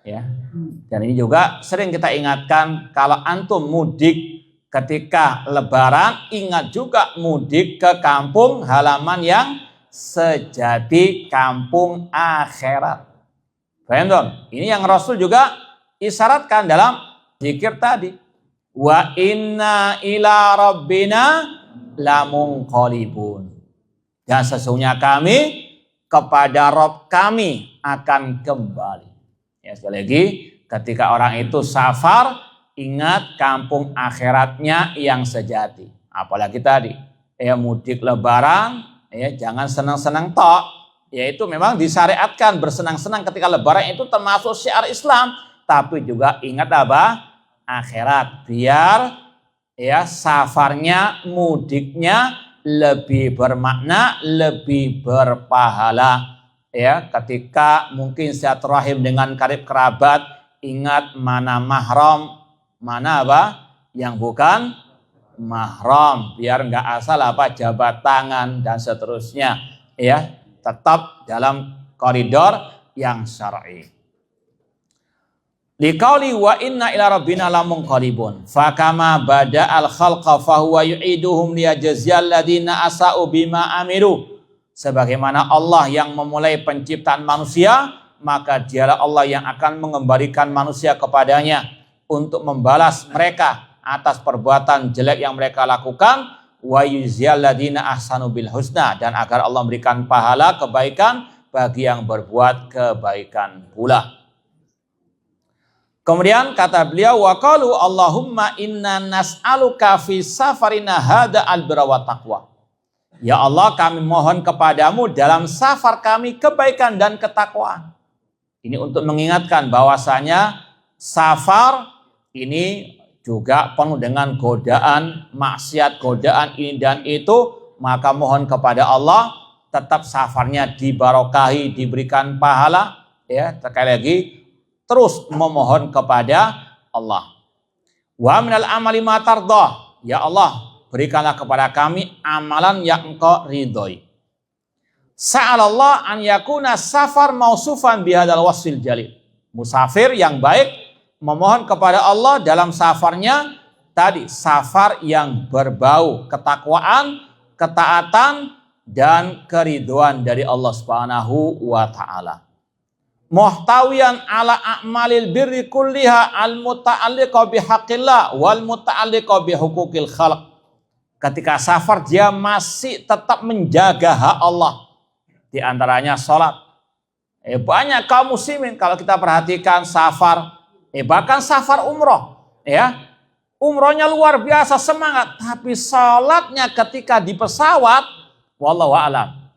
Ya. Dan ini juga sering kita ingatkan kalau antum mudik ketika lebaran, ingat juga mudik ke kampung halaman yang sejati, kampung akhirat. Paham dong? Ini yang Rasul juga isyaratkan dalam zikir tadi. Wa inna ila rabbina lamunqalibun. Dan sesungguhnya kami kepada Rabb kami akan kembali. Ya, sekali lagi, ketika orang itu safar, ingat kampung akhiratnya yang sejati. Apalagi tadi, ya mudik lebaran, ya jangan senang-senang tok. Yaitu memang disyariatkan bersenang-senang ketika lebaran itu termasuk syiar Islam. Tapi juga ingat apa? Akhirat. Biar ya safarnya, mudiknya lebih bermakna, lebih berpahala. Ya, ketika mungkin silaturahim dengan karib kerabat, ingat mana mahram, mana apa yang bukan mahram, biar nggak asal apa jabat tangan dan seterusnya, ya tetap dalam koridor yang syar'i. Liqauli wa inna ila rabbina lamunqalibun fakama bada'al khalqa fahuwa yu'iduhum liyajziyal ladina asa'u bima amilu. Sebagaimana Allah yang memulai penciptaan manusia, maka dialah Allah yang akan mengembalikan manusia kepadanya untuk membalas mereka atas perbuatan jelek yang mereka lakukan, wa yujziyal ladina ahsanu bil husna, dan agar Allah memberikan pahala kebaikan bagi yang berbuat kebaikan pula. Kemudian kata beliau, wa qalu Allahumma inna nas'aluka fi safarina hada albirra wa taqwa. Ya Allah, kami mohon kepadamu dalam safar kami kebaikan dan ketakwaan. Ini untuk mengingatkan bahwasanya safar ini juga penuh dengan godaan, maksiat, godaan ini dan itu. Maka mohon kepada Allah tetap safarnya dibarokahi, diberikan pahala. Ya, sekali lagi terus memohon kepada Allah. Wa minal amali ma tardah. Ya Allah, berikanlah kepada kami amalan yang Engkau ridhoi. Sa'alallah an yakuna safar mausufan bihadzal wasfil jalil. Musafir yang baik memohon kepada Allah dalam safarnya tadi, safar yang berbau ketakwaan, ketaatan dan keridhaan dari Allah Subhanahu wa taala. Muhtawiyan ala a'malil birri kulliha al-muta'alliqa bihaqqillah wal muta'alliqa bihuquqil khalq. Ketika safar dia masih tetap menjaga hak Allah. Di antaranya sholat. Banyak kaum muslimin kalau kita perhatikan safar, bahkan safar umroh, ya umrohnya luar biasa semangat, tapi sholatnya ketika di pesawat, wallahu a'lam,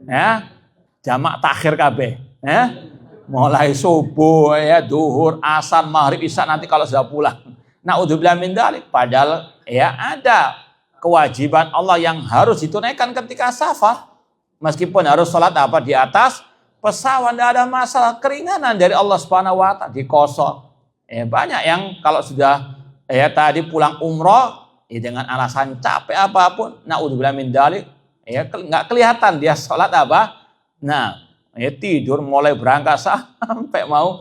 ya jamak takhir kabeh, ya mulai subuh, ya duhur, asar, maghrib, isya nanti kalau sudah pulang. Naudzubillah min dzalik. Padahal ya ada kewajiban Allah yang harus ditunaikan ketika safar. Meskipun harus sholat apa di atas pesawat, tidak ada masalah, keringanan dari Allah Subhanahu wa taala, dikosor. Banyak yang kalau sudah tadi pulang umroh dengan alasan capek apapun, naudzubillah min dzalik, nggak kelihatan dia sholat apa. Nah, tidur mulai berangkat sampai mau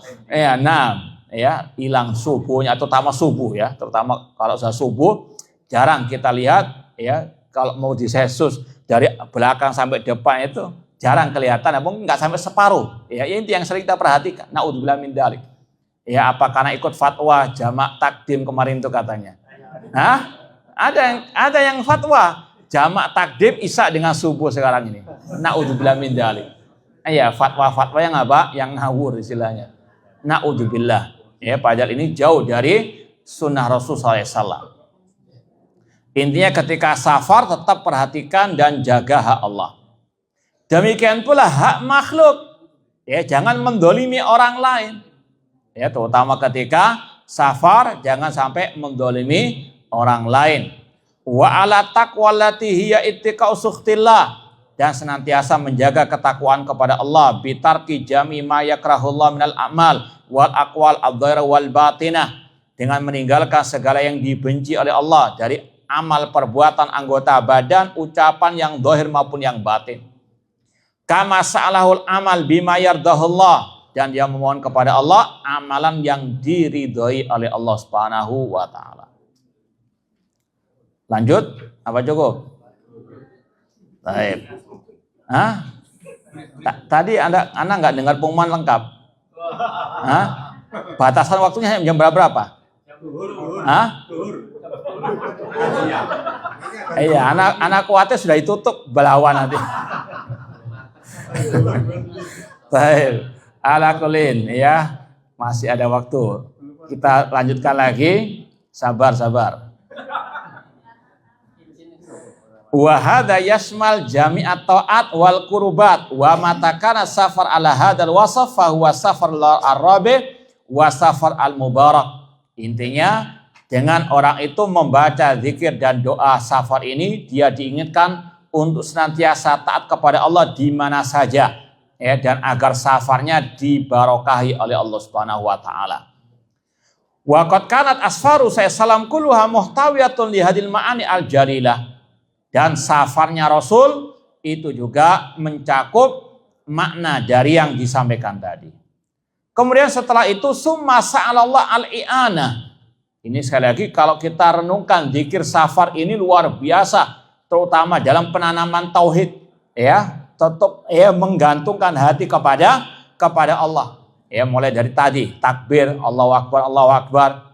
hilang subuhnya atau tamat subuh, ya terutama kalau sudah subuh jarang kita lihat, ya kalau mau disesus dari belakang sampai depan itu jarang kelihatan, mungkin nggak sampai separuh, ya ini yang sering kita perhatikan. Naudzubillah min dzalik. Ya apa karena ikut fatwa jamak takdim kemarin itu katanya. Nah, ada yang fatwa jamak takdim isya dengan subuh sekarang ini. Naudzubillah min dzalik. Ya fatwa-fatwa yang apa? Yang ngawur istilahnya. Naudzubillah. Ya padahal ini jauh dari sunnah Rasulullah SAW. Intinya ketika safar tetap perhatikan dan jaga hak Allah. Demikian pula hak makhluk. Ya jangan mendolimi orang lain. Ya terutama ketika safar jangan sampai mendolimi orang lain. Wa ala taqwallati hiya ittiqa'u sukhtillah. dan senantiasa menjaga ketakwaan kepada Allah bitarki jami ma yakrahullah minal a'mal wal aqwal adh-dhahira wal batinah, dengan meninggalkan segala yang dibenci oleh Allah dari amal perbuatan anggota badan, ucapan yang zahir maupun yang batin. Kama sa'alahul amal bima yardahullah, dan dia memohon kepada Allah amalan yang diridhoi oleh Allah Subhanahu wa taala. Lanjut apa cukup? Baik. Hah? Tadi Anda enggak dengar pengumuman lengkap? Hah? Batasan waktunya jam berapa? Hah? Iya, anak kuatnya sudah ditutup belawan nanti. Baik, ala kulin ya, masih ada waktu. Kita lanjutkan lagi. Sabar. Wa hadza yashmal jami'at ta'at wal qurbat wa matakana safar ala hadzal wasaf fa huwa safar ar-rabi wa safar al-mubarak. Intinya dengan orang itu membaca zikir dan doa safar ini, dia diingatkan untuk senantiasa taat kepada Allah di mana saja ya, dan agar safarnya dibarokahi oleh Allah Subhanahu wa taala. Wa qad kanat asfaru sallam kulluha muhtawiyatun li hadil ma'ani al-jalilah. Dan safarnya Rasul itu juga mencakup makna dari yang disampaikan tadi. Kemudian setelah itu summa sa'alallah al-i'anah. Ini sekali lagi kalau kita renungkan zikir safar ini luar biasa, terutama dalam penanaman tauhid ya, tetap ya menggantungkan hati kepada Allah. Ya, mulai dari tadi takbir Allahu Akbar.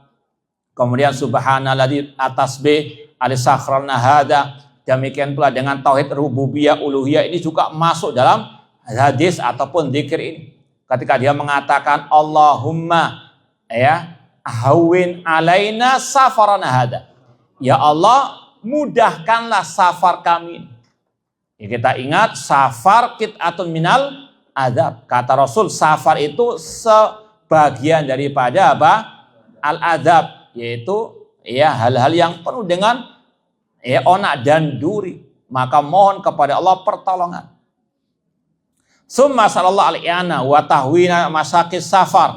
Kemudian subhanalladzi atasbih alisakhrana hada. Demikian pula dengan tauhid rububiyah uluhiyah ini juga masuk dalam hadis ataupun zikir ini. Ketika dia mengatakan Allahumma ya hawwin alaina safarana hada. Ya Allah, mudahkanlah safar kami. Ya, kita ingat safar qit'atun minal adzab. Kata Rasul, safar itu sebagian daripada apa? Al-adzab, yaitu ya hal-hal yang penuh dengan onak dan duri. Maka mohon kepada Allah pertolongan. Summa sallallahu alaihi wa tahwina masakis safar.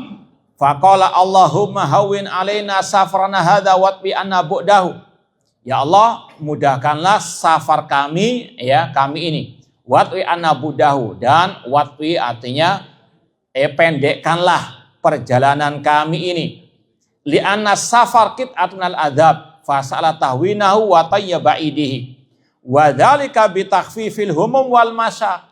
Faqala Allahumma hawwin alaina safarana hadza watbi anna bu'dahu. Ya Allah, mudahkanlah safar kami ya, kami ini. Watwi anna bu'dahu, dan watwi artinya pendekkanlah perjalanan kami ini. Li anna safar qit'atun al-adzab. Fasala tahwinahu wa tayyiba'idihi wa dzalika bi takhfifil humum wal masya.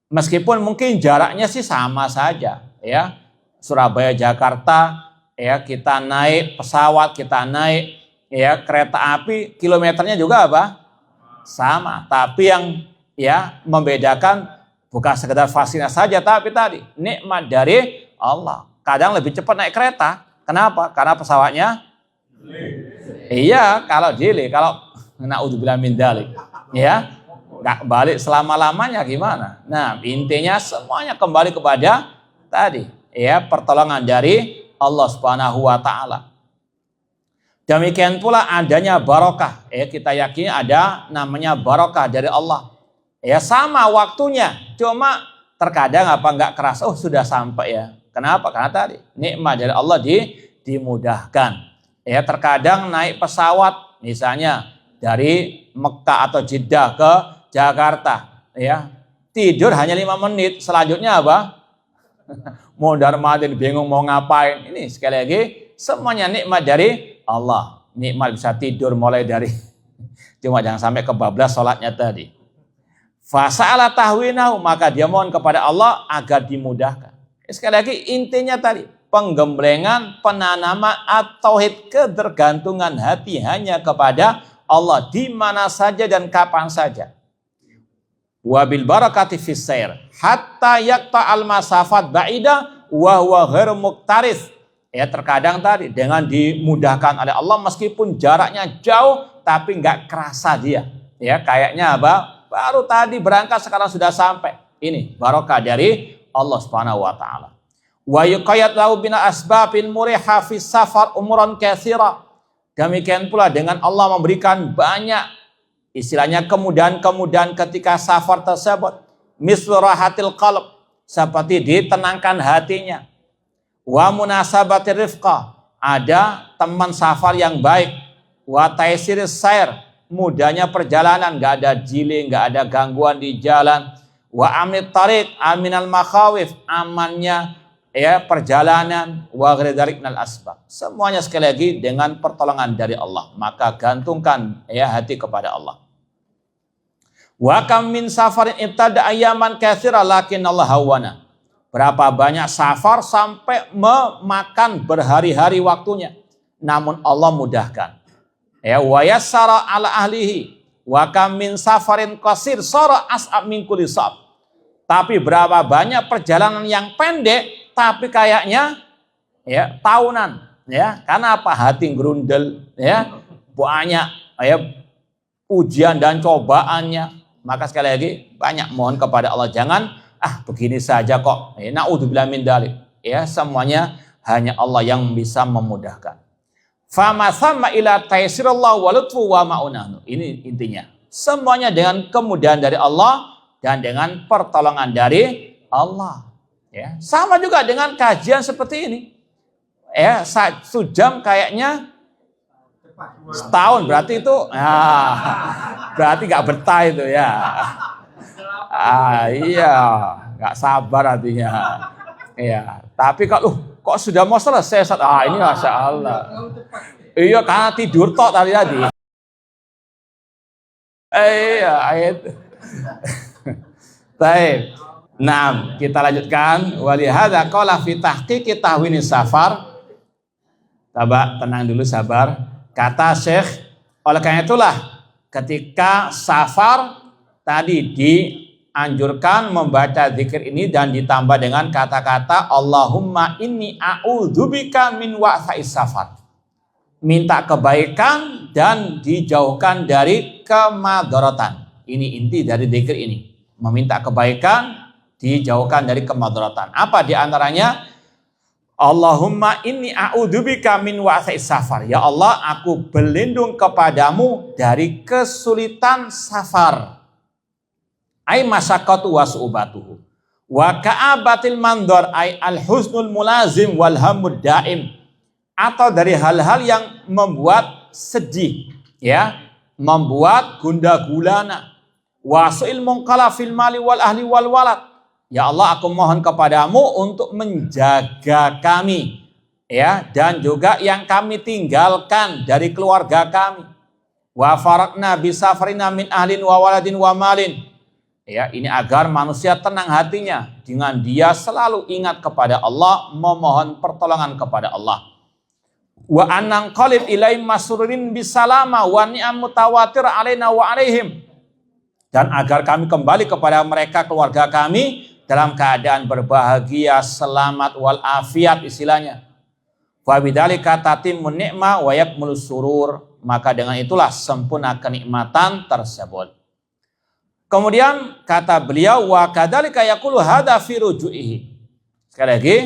Meskipun mungkin jaraknya sih sama saja ya, Surabaya Jakarta ya, kita naik pesawat, kita naik ya kereta api, kilometernya juga apa? Sama, tapi yang ya membedakan bukan sekedar fasilitas saja, tapi tadi nikmat dari Allah. Kadang lebih cepat naik kereta. Kenapa? Karena pesawatnya iya, kalau delay, kalau naudzubillah min dzalik ya, nggak balik selama-lamanya gimana? Nah, intinya semuanya kembali kepada tadi ya, pertolongan dari Allah Subhanahu wa taala. Demikian pula adanya barokah. Ya, kita yakini ada namanya barokah dari Allah. Ya, sama waktunya, cuma terkadang apa nggak keras. Oh, sudah sampai ya. Kenapa? Karena tadi nikmat dari Allah dimudahkan. Ya, terkadang naik pesawat misalnya dari Mekah atau Jeddah ke Jakarta, ya tidur hanya 5 menit, selanjutnya apa? Mondar-mandir bingung mau ngapain. Ini sekali lagi semuanya nikmat dari Allah. Nikmat bisa tidur mulai dari cuma jangan sampai kebablas sholatnya tadi. Fasa'ala tahwinahu, maka dia mohon kepada Allah agar dimudahkan. Sekali lagi intinya tadi penggemblengan, penanaman tauhid, ketergantungan hati hanya kepada Allah di mana saja dan kapan saja. Wabil barakati fis sair hatta yaqta al masafat ba'ida wa huwa ghairu muqtaris. Ya, terkadang tadi dengan dimudahkan oleh Allah meskipun jaraknya jauh tapi enggak kerasa dia. Ya, kayaknya apa? Baru tadi berangkat sekarang sudah sampai. Ini barokah dari Allah Subhanahu wa taala. Wa yuqayyad lahu bina asbabin muriha fis safar umuran katsira. Demikian pula dengan Allah memberikan banyak Istilahnya kemudahan-kemudahan ketika safar tersebut. Mislu rahatil qalb, seperti ditenangkan hatinya. Wa munasabatir rifqa, ada teman safar yang baik. Wa taisiris sair, mudahnya perjalanan, gak ada jili, gak ada gangguan di jalan. Wa amnit tariq, aminal makhawif, amannya ya perjalanan. Wa ghairu minal asbab, semuanya sekali lagi dengan pertolongan dari Allah. Maka gantungkan ya hati kepada Allah. Wa kam min safarin ibtada ayaman katsira lakin Allah hawana. Berapa banyak safar sampai memakan berhari-hari waktunya, namun Allah mudahkan. Ya, wa yassara ala ahlihi. Wa kam min safarin qasir sara as'ab min kulli sab. Tapi berapa banyak perjalanan yang pendek tapi kayaknya ya tahunan, ya. Karena apa? Hati grundel, ya. Banyak ya ujian dan cobaannya. Maka sekali lagi banyak mohon kepada Allah, jangan begini saja kok. Naudzubillah min dzalik. Ya, semuanya hanya Allah yang bisa memudahkan. Fama thamma ila taysirallahu wa lutfu wa ma'unahnu. Ini intinya. Semuanya dengan kemudahan dari Allah dan dengan pertolongan dari Allah. Ya, sama juga dengan kajian seperti ini. Ya, sejam kayaknya setahun, berarti itu berarti gak betah itu ya. Iya, gak sabar artinya. Iya, tapi kalau kok sudah mau selesai, ini Masya Allah. Iya, karena tidur tok tadi. Iya, ayat. Baik. Nah, kita lanjutkan. Walihada qala fi tahqiqi tahwini safar. Coba tenang dulu, sabar. Kata Syekh, oleh karena itulah ketika safar tadi dianjurkan membaca zikir ini dan ditambah dengan kata-kata Allahumma inni a'udzubika min wa'sa'is safar. Minta kebaikan dan dijauhkan dari kemadaratan. Ini inti dari zikir ini. Meminta kebaikan, dijauhkan dari kemadaratan. Apa diantaranya? Allahumma inni a'udzubika min wa'sa'is safar. Ya Allah, aku berlindung kepadamu dari kesulitan safar. Ai masyaqqatu wa su'ubatuhu. Wa ka'abatil mandor ai al-husnul mulazim wal hammud daim. Atau dari hal-hal yang membuat sedih, ya, membuat gundah gulana. Wa su'il munqala fil mali wal ahli wal walad. Ya Allah, aku mohon kepadamu untuk menjaga kami, ya, dan juga yang kami tinggalkan dari keluarga kami. Wa farakna bisafarina min ahlin wa waladin wa malin. Ya, ini agar manusia tenang hatinya dengan dia selalu ingat kepada Allah, memohon pertolongan kepada Allah. Wa anang qalib ilaihim masrurin bisalama wa ni'am mutawatir alaina wa alaihim. Dan agar kami kembali kepada mereka, keluarga kami, dalam keadaan berbahagia, selamat wal afiat istilahnya. Wa bidzalika tatimmun ni'mah wa yakmulus surur. Maka dengan itulah sempurna kenikmatan tersebut. Kemudian kata beliau wa kadzalika yaqulu hadza fi ruju'ihi. Sekali lagi,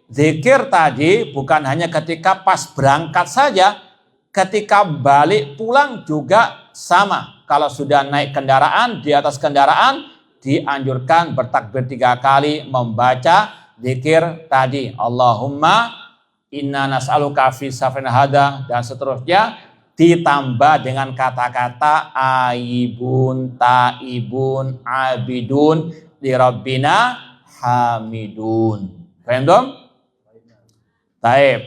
zikir tadi bukan hanya ketika pas berangkat saja, ketika balik pulang juga sama. Kalau sudah naik kendaraan, di atas kendaraan, dianjurkan bertakbir 3 kali, membaca zikir tadi. Allahumma inna nas'aluka fi safarin hada, dan seterusnya, ditambah dengan kata-kata aibun, taibun, abidun, li rabbina hamidun. Paham dong? Taib.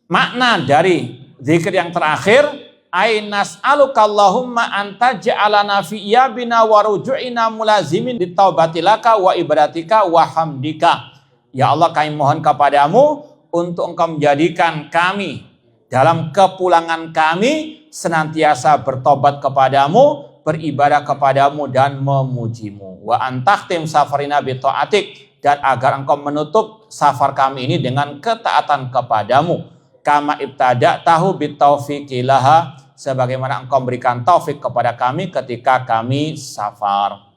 Makna dari zikir yang terakhir, ainas alukallahumma anta ja'alana fi iyabina wa ruju'ina mulazimin ditaubatilaka wa ibadatika wa hamdika. Ya Allah, kami mohon kepadamu untuk engkau menjadikan kami dalam kepulangan kami senantiasa bertobat kepadamu, beribadah kepadamu dan memujimu. Wa antahtim safarina bi ta'atik, dan agar engkau menutup safar kami ini dengan ketaatan kepadamu. Kama ibtada tahu bitaufiqi laha, sebagaimana engkau berikan taufik kepada kami ketika kami safar.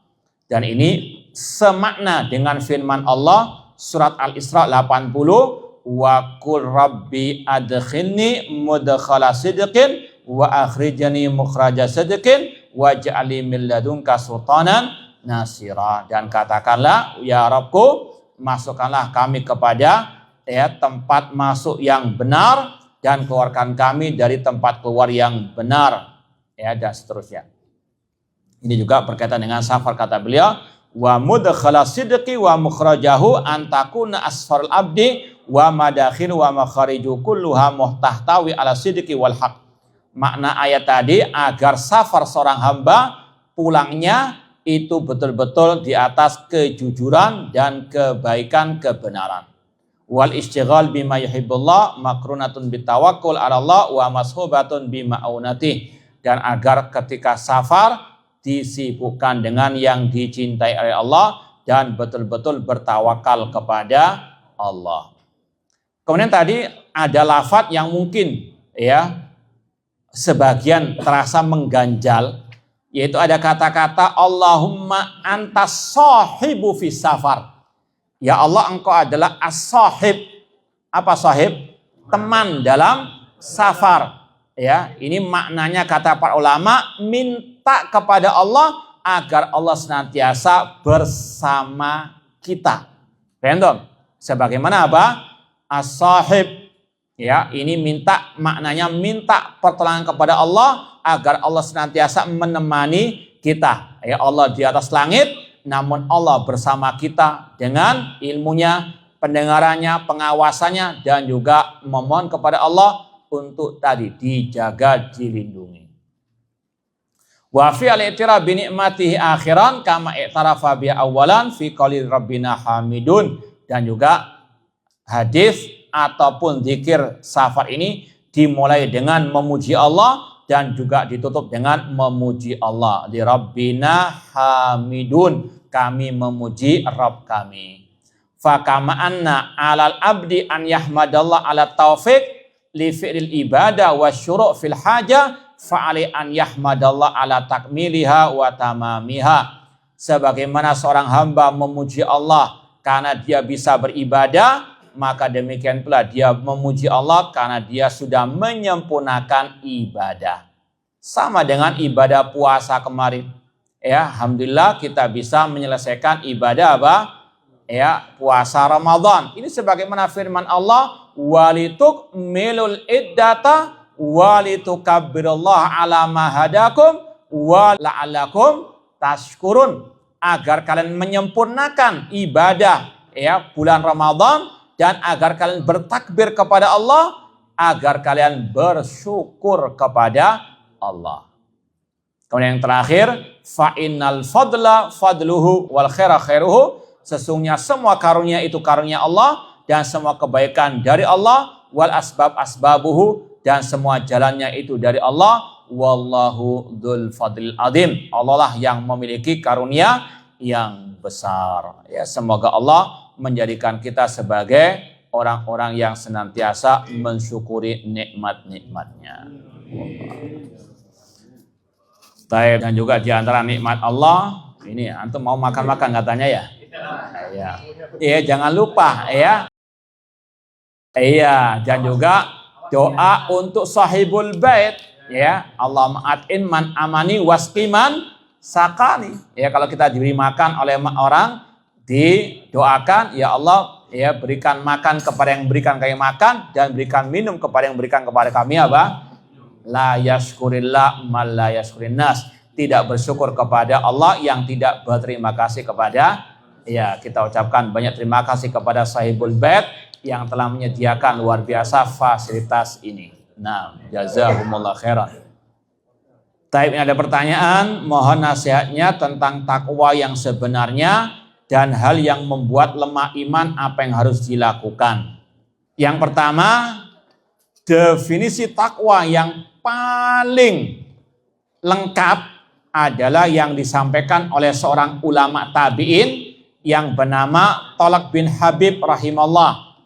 Dan ini semakna dengan firman Allah surat Al-Isra 80, wa qul rabbi adkhilni mudkhala sidqin wa akhrijani mukhraja sidqin waj'alni min ladunka sultanan nasira. Dan katakanlah, ya Rabbku, masukkanlah kami kepada tempat masuk yang benar dan keluarkan kami dari tempat keluar yang benar, dan seterusnya. Ini juga berkaitan dengan safar, kata beliau, wa mudkhala sidqi wa mukhrajahu antakuna asfarul abdi wa madakhil wa makhariju kulluha muhtahtawi ala sidqi wal haq. Makna ayat tadi, agar safar seorang hamba pulangnya itu betul-betul di atas kejujuran dan kebaikan, kebenaran. Wal istighal bima yuhibbullah makrunatun bitawakkul 'ala Allah wa mashubatun bima'unatih. Dan agar ketika safar disibukkan dengan yang dicintai oleh Allah dan betul-betul bertawakal kepada Allah. Kemudian tadi ada lafadz yang mungkin sebagian terasa mengganjal, yaitu ada kata-kata Allahumma antas sahibu fis safar. Ya Allah, engkau adalah as-sahib. Apa sahib? Teman dalam safar. Ini maknanya, kata para ulama, minta kepada Allah agar Allah senantiasa bersama kita. Random. Sebagaimana apa? As-sahib. Ini minta, maknanya minta pertolongan kepada Allah agar Allah senantiasa menemani kita. Allah di atas langit, namun Allah bersama kita dengan ilmunya, pendengarannya, pengawasannya, dan juga memohon kepada Allah untuk tadi dijaga, dilindungi. Wa fi al-i'tiraf bi ni'matihi akhiran kama i'tarafa bi awalan fi qouli rabbina hamidun. Dan juga hadis ataupun zikir safar ini dimulai dengan memuji Allah dan juga ditutup dengan memuji Allah. Di rabbina hamidun, kami memuji Rabb kami. Fa kama anna 'alal abdi an yahmadallah 'ala taufiq li fi'lil ibadah wa syuru' fil haja fa'ali an yahmadallah 'ala takmiliha wa tamamiha. Sebagaimana seorang hamba memuji Allah karena dia bisa beribadah, maka demikian pula dia memuji Allah karena dia sudah menyempurnakan ibadah. Sama dengan ibadah puasa kemarin. Alhamdulillah kita bisa menyelesaikan ibadah apa? Puasa Ramadan. Ini sebagaimana firman Allah, walituk milul iddata walitukabbirullaha ala ma hadakum wa la'allakum tashkurun. Agar kalian menyempurnakan ibadah bulan Ramadan dan agar kalian bertakbir kepada Allah, agar kalian bersyukur kepada Allah. Kemudian yang terakhir, fa innal fadla fadluhu wal khaira khairuhu. Sesungguhnya semua karunia itu karunia Allah dan semua kebaikan dari Allah, wal asbab asbabuhu, dan semua jalannya itu dari Allah. Wallahu dzul fadlil azim. Allah lah yang memiliki karunia yang besar. Semoga Allah menjadikan kita sebagai orang-orang yang senantiasa mensyukuri nikmat-nikmatnya. Dan juga di antara nikmat Allah, ini antum mau makan-makan katanya ya. Jangan lupa dan juga doa untuk sahibul bait. Allahumma at'in man amani wasqiman sakani. Kalau kita diberi makan oleh orang, didoakan, ya Allah, berikan makan kepada yang berikan kami makan dan berikan minum kepada yang berikan kepada kami apa? La yashkurillah man la yashkurin nas. Tidak bersyukur kepada Allah yang tidak berterima kasih kepada. Kita ucapkan banyak terima kasih kepada sahibul bait yang telah menyediakan luar biasa fasilitas ini. Nah, jazakumullah khairan. Taib, ini ada pertanyaan, mohon nasihatnya tentang takwa yang sebenarnya dan hal yang membuat lemah iman, apa yang harus dilakukan. Yang pertama, definisi takwa yang paling lengkap adalah yang disampaikan oleh seorang ulama tabi'in yang bernama Thalaq bin Habib rahimallah.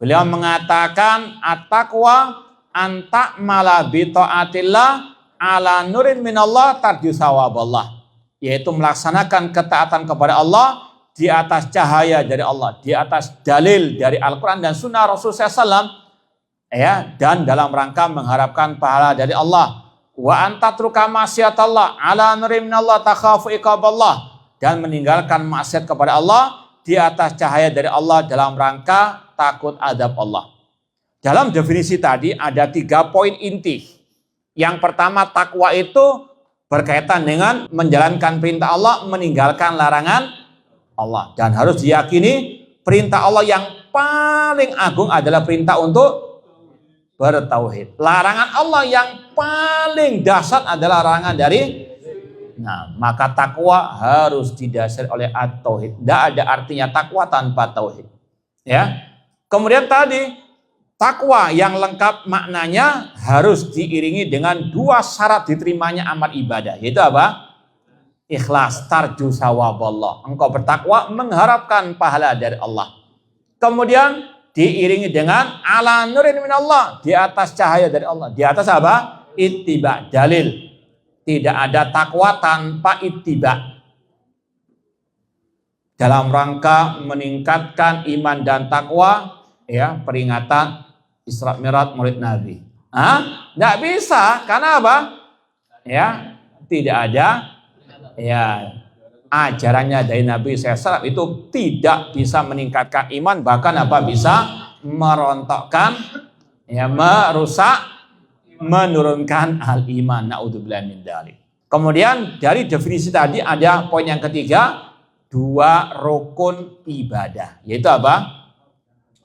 Beliau mengatakan at-taqwa anta mala bi taatillah ala nurin minallah tarju sawaballah, yaitu melaksanakan ketaatan kepada Allah di atas cahaya dari Allah, di atas dalil dari Al-Quran dan Sunnah Rasulullah SAW, ya, dan dalam rangka mengharapkan pahala dari Allah. Wa antatruka maksiatallah ala nurim minallah takhafu iqaballah, dan meninggalkan maksiat kepada Allah di atas cahaya dari Allah dalam rangka takut azab Allah. Dalam definisi tadi ada 3 poin inti. Yang pertama, takwa itu berkaitan dengan menjalankan perintah Allah, meninggalkan larangan Allah, dan harus diyakini perintah Allah yang paling agung adalah perintah untuk bertauhid. Larangan Allah yang paling dahsyat adalah larangan dari. Nah, maka takwa harus didasari oleh at-tauhid. Tidak ada artinya takwa tanpa tauhid. Ya. Kemudian tadi takwa yang lengkap maknanya harus diiringi dengan 2 syarat diterimanya amal ibadah. Yaitu apa? Ikhlas, tarju sawaballah. Engkau bertakwa mengharapkan pahala dari Allah. Kemudian diiringi dengan ala nurin minallah, di atas cahaya dari Allah. Di atas apa? Ittiba, dalil. Tidak ada takwa tanpa ittiba. Dalam rangka meningkatkan iman dan takwa, ya, peringatan Isra Mi'raj Maulid Nabi. Tidak bisa, karena apa? Ya, tidak ada, ya, ajarannya dari Nabi SAW itu tidak bisa meningkatkan iman, bahkan apa, bisa merontokkan, ya, merusak, menurunkan al-iman. Naudzubillah min dzalik. Kemudian dari definisi tadi ada poin yang ketiga, 2 rukun ibadah, yaitu apa?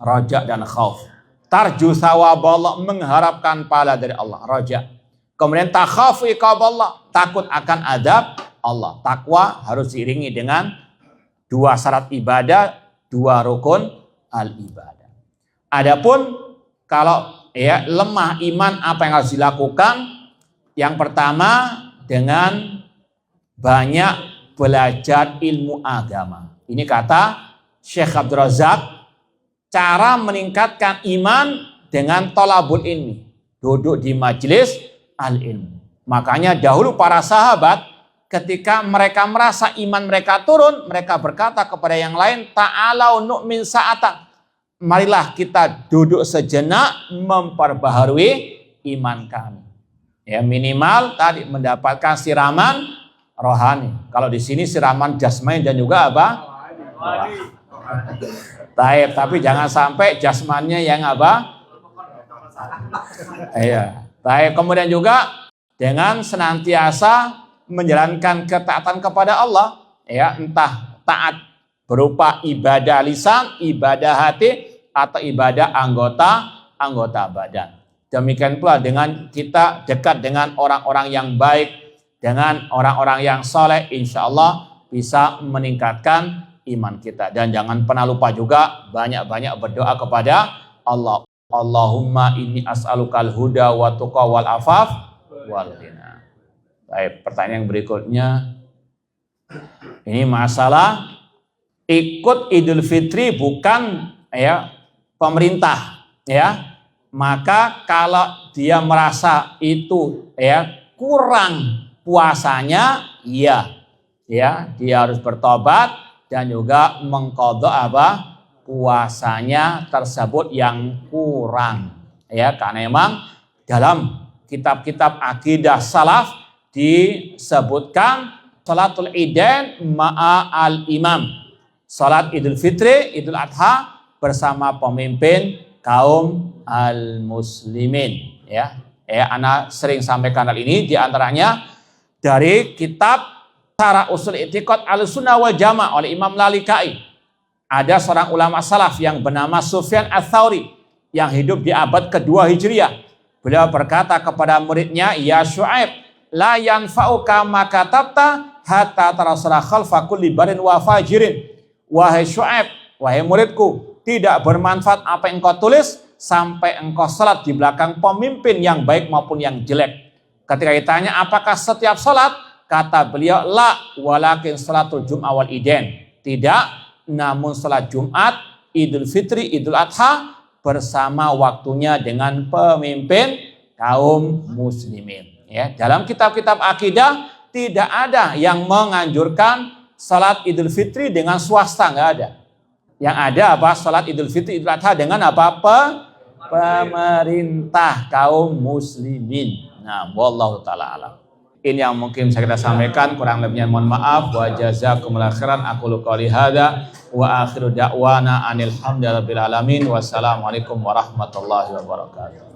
Raja dan khauf. Tarju sawaballah, mengharapkan pahala dari Allah, raja. Kemudian takhafu iqaballah, takut akan adab Allah. Takwa harus diiringi dengan 2 syarat ibadah, 2 rukun al-ibadah. Adapun kalau, ya, lemah iman, apa yang harus dilakukan? Yang pertama, dengan banyak belajar ilmu agama. Ini kata Syekh Abdul Razak, cara meningkatkan iman dengan thalabul ilmi, duduk di majelis al-ilmu. Makanya dahulu para sahabat ketika mereka merasa iman mereka turun, mereka berkata kepada yang lain, ta'alau nu'min sa'atan. Marilah kita duduk sejenak memperbaharui iman kami. Ya, minimal tadi mendapatkan siraman rohani. Kalau di sini siraman jasmani dan juga apa? Taib, tapi jangan sampai jasmannya yang apa? Iya. Taib. Kemudian juga dengan senantiasa menjalankan ketaatan kepada Allah, ya, entah taat berupa ibadah lisan, ibadah hati, atau ibadah anggota badan. Demikian pula dengan kita dekat dengan orang-orang yang baik, dengan orang-orang yang soleh, insya Allah bisa meningkatkan iman kita. Dan jangan pernah lupa juga banyak-banyak berdoa kepada Allah. Allahumma inni as'alukal huda wa tuqa wal afaf wal ghina. Baik, pertanyaan yang berikutnya. Ini masalah ikut Idul Fitri bukan, ya, pemerintah, ya. Maka kalau dia merasa itu, ya, kurang puasanya, ya, dia harus bertobat dan juga mengqadha apa? Puasanya tersebut yang kurang, ya, karena memang dalam kitab-kitab akidah salaf disebutkan salatul idain ma'a al-imam, salat Idul Fitri, Idul Adha bersama pemimpin kaum al-muslimin, ya. Ana sering sampaikan hal ini, diantaranya dari kitab Syarah Ushul I'tiqad Ahlussunnah wal Jamaah oleh Imam Lalikai. Ada seorang ulama salaf yang bernama Sufyan Ats-Tsauri yang hidup di abad kedua Hijriah. Beliau berkata kepada muridnya, ya Syu'aib, la yanfa'uka ma katabta hatta tarasala khalfa kulli barin wa fajirin. Wahai Syu'aib, wahai muridku, tidak bermanfaat apa yang engkau tulis sampai engkau salat di belakang pemimpin yang baik maupun yang jelek. Ketika ditanya apakah setiap salat, kata beliau, la walakin salatul jum'ah wal idain. Tidak, namun salat Jumat, Idul Fitri, Idul Adha bersama waktunya dengan pemimpin kaum muslimin. Ya, dalam kitab-kitab akidah tidak ada yang menganjurkan salat Idul Fitri dengan swasta, nggak ada. Yang ada apa? Salat Idul Fitri, Idul Adha dengan apa? pemerintah kaum muslimin. Nah, wallahu taala alam. Ini yang mungkin saya kita sampaikan, kurang lebihnya mohon maaf. Wa jazakumullahu khairan. Aqulu qouli hadza wa akhiru da'wana anil hamdulillahirabbil alamin. Wassalamualaikum warahmatullahi wabarakatuh.